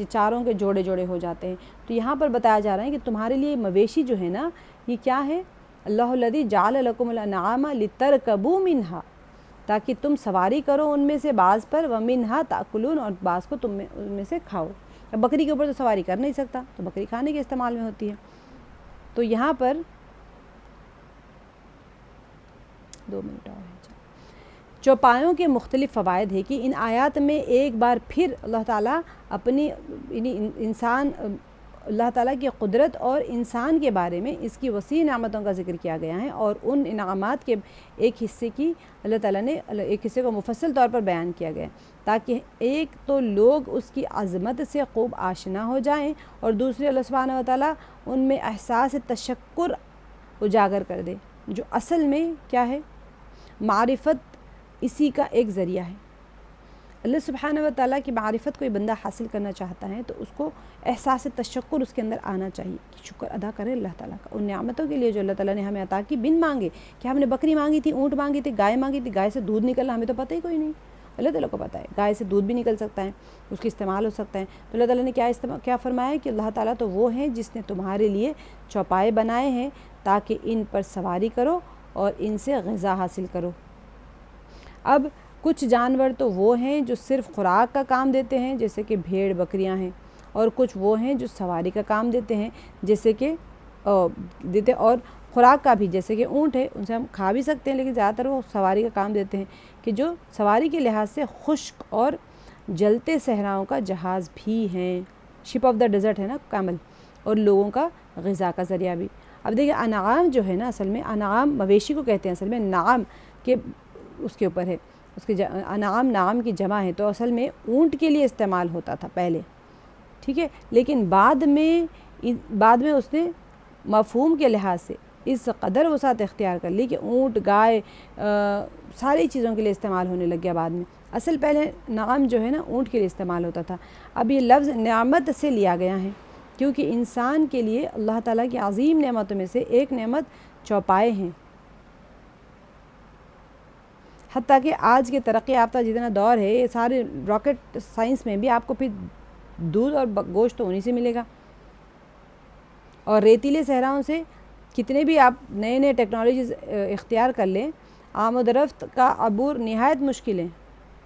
چاروں کے جوڑے ہو جاتے ہیں۔ تو یہاں پر بتایا جا رہا ہے کہ تمہارے لیے مویشی جو ہے نا، یہ کیا ہے، اللہ الذی جعل لکم الانعام لترکبوا منہا، تاکہ تم سواری کرو ان میں سے بعض پر، ومنہا تاکلون، اور بعض کو تم ان میں سے کھاؤ۔ اب بکری کے اوپر تو سواری کر نہیں سکتا، تو بکری کھانے کے استعمال میں ہوتی ہے۔ تو یہاں پر 2 منٹ اور ہے، چوپایوں کے مختلف فوائد ہے کہ ان آیات میں ایک بار پھر اللہ تعالیٰ اپنی اللہ تعالیٰ کی قدرت اور انسان کے بارے میں اس کی وسیع نعمتوں کا ذکر کیا گیا ہے، اور ان انعامات کے ایک حصے کی اللہ تعالیٰ نے ایک حصے کو مفصل طور پر بیان کیا گیا ہے، تاکہ ایک تو لوگ اس کی عظمت سے خوب آشنا ہو جائیں، اور دوسرے اللہ سبحانہ و تعالیٰ ان میں احساس تشکر اجاگر کر دے، جو اصل میں کیا ہے، معرفت اسی کا ایک ذریعہ ہے۔ اللہ سبحانہ و تعالیٰ کی معرفت کوئی بندہ حاصل کرنا چاہتا ہے تو اس کو احساس تشکر اس کے اندر آنا چاہیے کہ شکر ادا کرے اللہ تعالیٰ کا ان نعمتوں کے لیے جو اللہ تعالیٰ نے ہمیں عطا کی، بن مانگے، کہ ہم نے بکری مانگی تھی، اونٹ مانگی تھی، گائے مانگی تھی، گائے سے دودھ نکلنا ہمیں تو پتہ ہی کوئی نہیں، اللہ تعالیٰ کو پتہ ہے، گائے سے دودھ بھی نکل سکتا ہے، اس کا استعمال ہو سکتا ہے۔ تو اللہ تعالیٰ نے کیا فرمایا کہ اللہ تعالیٰ تو وہ ہیں جس نے تمہارے لیے چوپائے بنائے ہیں تاکہ ان پر سواری کرو اور ان سے غذا حاصل کرو۔ اب کچھ جانور تو وہ ہیں جو صرف خوراک کا کام دیتے ہیں، جیسے کہ بھیڑ بکریاں ہیں، اور کچھ وہ ہیں جو سواری کا کام دیتے ہیں، جیسے کہ اور خوراک کا بھی، جیسے کہ اونٹ ہے، ان سے ہم کھا بھی سکتے ہیں، لیکن زیادہ تر وہ سواری کا کام دیتے ہیں، کہ جو سواری کے لحاظ سے خشک اور جلتے صحراؤں کا جہاز بھی ہیں، شپ آف دا ڈیزرٹ ہے نا کامل، اور لوگوں کا غذا کا ذریعہ بھی۔ اب دیکھیں انعام جو ہے نا، اصل میں انعام مویشی کو کہتے ہیں، اصل میں نعام کے اس کے اوپر ہے، اس کے انعام نعام کی جمع ہے، تو اصل میں اونٹ کے لیے استعمال ہوتا تھا پہلے، ٹھیک ہے، لیکن بعد میں اس نے مفہوم کے لحاظ سے اس قدر وسعت اختیار کر لی کہ اونٹ، گائے، ساری چیزوں کے لیے استعمال ہونے لگ گیا بعد میں۔ اصل پہلے نعام جو ہے نا اونٹ کے لیے استعمال ہوتا تھا، اب یہ لفظ نعمت سے لیا گیا ہے، کیونکہ انسان کے لیے اللہ تعالیٰ کی عظیم نعمتوں میں سے ایک نعمت چوپائے ہیں۔ حتیٰ کہ آج کے ترقی یافتہ جتنا دور ہے، یہ سارے راکٹ سائنس میں بھی آپ کو پھر دودھ اور گوشت تو انہی سے ملے گا، اور ریتیلے صحراؤں سے کتنے بھی آپ نئے نئے ٹیکنالوجیز اختیار کر لیں، آمد و رفت کا عبور نہایت مشکل ہے۔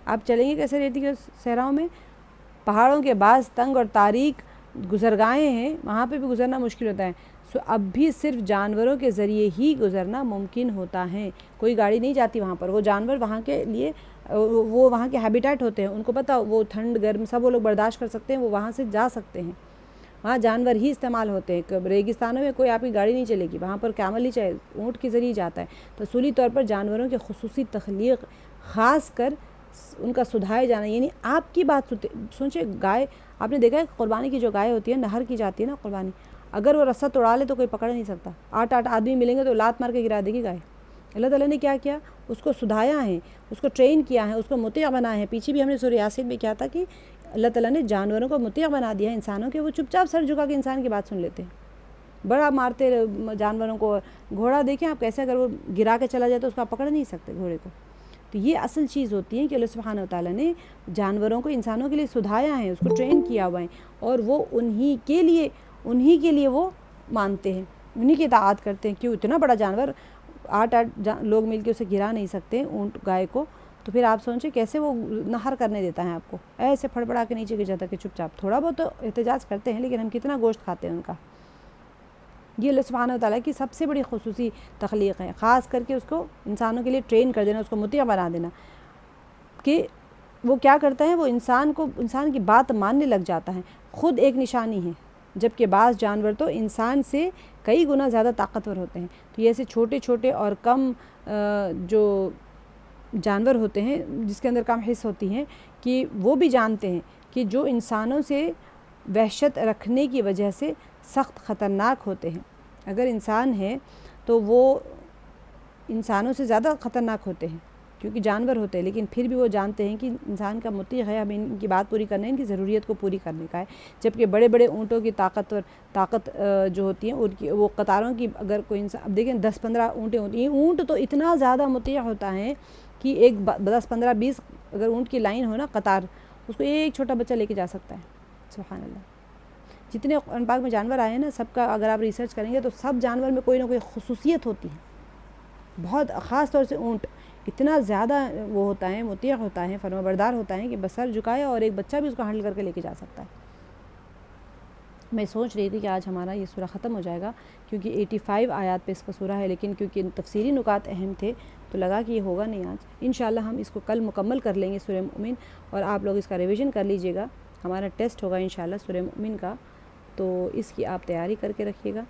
آپ چلیں گے کیسے ریتی کے صحراؤں میں؟ پہاڑوں کے بعض تنگ اور تاریک گزرگاہیں ہیں، وہاں پہ بھی گزرنا مشکل ہوتا ہے۔ اب بھی صرف جانوروں کے ذریعے ہی گزرنا ممکن ہوتا ہے، کوئی گاڑی نہیں جاتی وہاں پر۔ وہ جانور وہاں کے لیے وہ وہاں کے ہیبیٹیٹ ہوتے ہیں، ان کو پتہ وہ ٹھنڈ گرم سب وہ لوگ برداشت کر سکتے ہیں، وہ وہاں سے جا سکتے ہیں۔ وہاں جانور ہی استعمال ہوتے ہیں، ریگستانوں میں کوئی آپ کی گاڑی نہیں چلے گی، وہاں پر کیمل ہی چاہے اونٹ کے ذریعے جاتا ہے۔ تو اصولی طور پر جانوروں کے خصوصی تخلیق، خاص کر ان کا سدھائے جانا، یعنی آپ کی بات سوچیں، گائے آپ نے دیکھا ہے قربانی کی جو گائے ہوتی ہے، نہر کی جاتی ہے نا قربانی، اگر وہ رسہ توڑا لے تو کوئی پکڑ نہیں سکتا، 8 آدمی ملیں گے تو لات مار کے گرا دے گی گائے۔ اللہ تعالیٰ نے کیا کیا؟ اس کو سدھایا ہے، اس کو ٹرین کیا ہے، اس کو مطیع بنایا ہے۔ پیچھے بھی ہم نے سورہ یاسین میں کیا تھا کہ اللہ تعالیٰ نے جانوروں کو مطیع بنا دیا ہے انسانوں کے، وہ چپ چاپ سر جھکا کے انسان کی بات سن لیتے ہیں، بڑا مارتے جانوروں کو۔ گھوڑا دیکھیں آپ کیسے، اگر وہ گرا کے چلا جائے تو اس کو آپ پکڑ نہیں سکتے گھوڑے کو۔ تو یہ اصل چیز ہوتی ہے کہ اللہ سبحانہ وتعالیٰ نے جانوروں کو انسانوں کے لیے سدھایا ہے، اس کو ٹرین کیا ہوا ہے، اور وہ انہی کے لیے وہ مانتے ہیں، انہی کی اطاعت کرتے ہیں۔ کیوں؟ اتنا بڑا جانور 8 لوگ مل کے اسے گرا نہیں سکتے اونٹ گائے کو، تو پھر آپ سوچیں کیسے وہ نہر کرنے دیتا ہے آپ کو، ایسے پھڑپڑا کے نیچے گر جاتا کہ چپ چاپ۔ تھوڑا بہت تو احتجاج کرتے ہیں، لیکن ہم کتنا گوشت کھاتے ہیں ان کا۔ یہ اللہ سبحانہ وتعالیٰ کی سب سے بڑی خصوصی تخلیق ہے، خاص کر کے اس کو انسانوں کے لیے ٹرین کر دینا، اس کو مطیع بنا دینا، کہ وہ کیا کرتا ہے، وہ انسان کی بات ماننے لگ جاتا ہے۔ خود ایک نشانی ہے، جبکہ بعض جانور تو انسان سے کئی گنا زیادہ طاقتور ہوتے ہیں۔ تو یہ ایسے چھوٹے چھوٹے اور کم جو جانور ہوتے ہیں جس کے اندر کم حس ہوتی ہیں، کہ وہ بھی جانتے ہیں کہ جو انسانوں سے وحشت رکھنے کی وجہ سے سخت خطرناک ہوتے ہیں۔ اگر انسان ہے تو وہ انسانوں سے زیادہ خطرناک ہوتے ہیں کیونکہ جانور ہوتے ہیں، لیکن پھر بھی وہ جانتے ہیں کہ انسان کا مطیع ہے، ہمیں ان کی بات پوری کرنا ہے، ان کی ضروریت کو پوری کرنے کا ہے۔ جبکہ بڑے بڑے اونٹوں کی طاقت جو ہوتی ہیں، ان کی وہ قطاروں کی، اگر کوئی انسان اب دیکھیں 10-15 اونٹیں ہوتی ہیں، اونٹ تو اتنا زیادہ مطیع ہوتا ہے کہ ایک 10-15-20 اگر اونٹ کی لائن ہو نا قطار، اس کو ایک چھوٹا بچہ لے کے جا سکتا ہے۔ سبحان اللہ، جتنے قرآن پاک میں جانور آئے ہیں نا، سب کا اگر آپ ریسرچ کریں گے تو سب جانور میں کوئی نہ کوئی خصوصیت ہوتی ہے، بہت خاص طور سے اونٹ اتنا زیادہ وہ ہوتا ہے، مطیع ہوتا ہے، فرما بردار ہوتا ہے کہ بس سر جھکائے اور ایک بچہ بھی اس کو ہینڈل کر کے لے کے جا سکتا ہے۔ میں سوچ رہی تھی کہ آج ہمارا یہ سورہ ختم ہو جائے گا، کیونکہ 85 آیات پہ اس کا سورہ ہے، لیکن کیونکہ تفسیری نکات اہم تھے تو لگا کہ یہ ہوگا نہیں آج۔ انشاءاللہ ہم اس کو کل مکمل کر لیں گے سورہ مومن، اور آپ لوگ اس کا ریویژن کر لیجئے گا۔ ہمارا ٹیسٹ ہوگا انشاءاللہ سورہ مومن کا، تو اس کی آپ تیاری کر کے رکھیے گا۔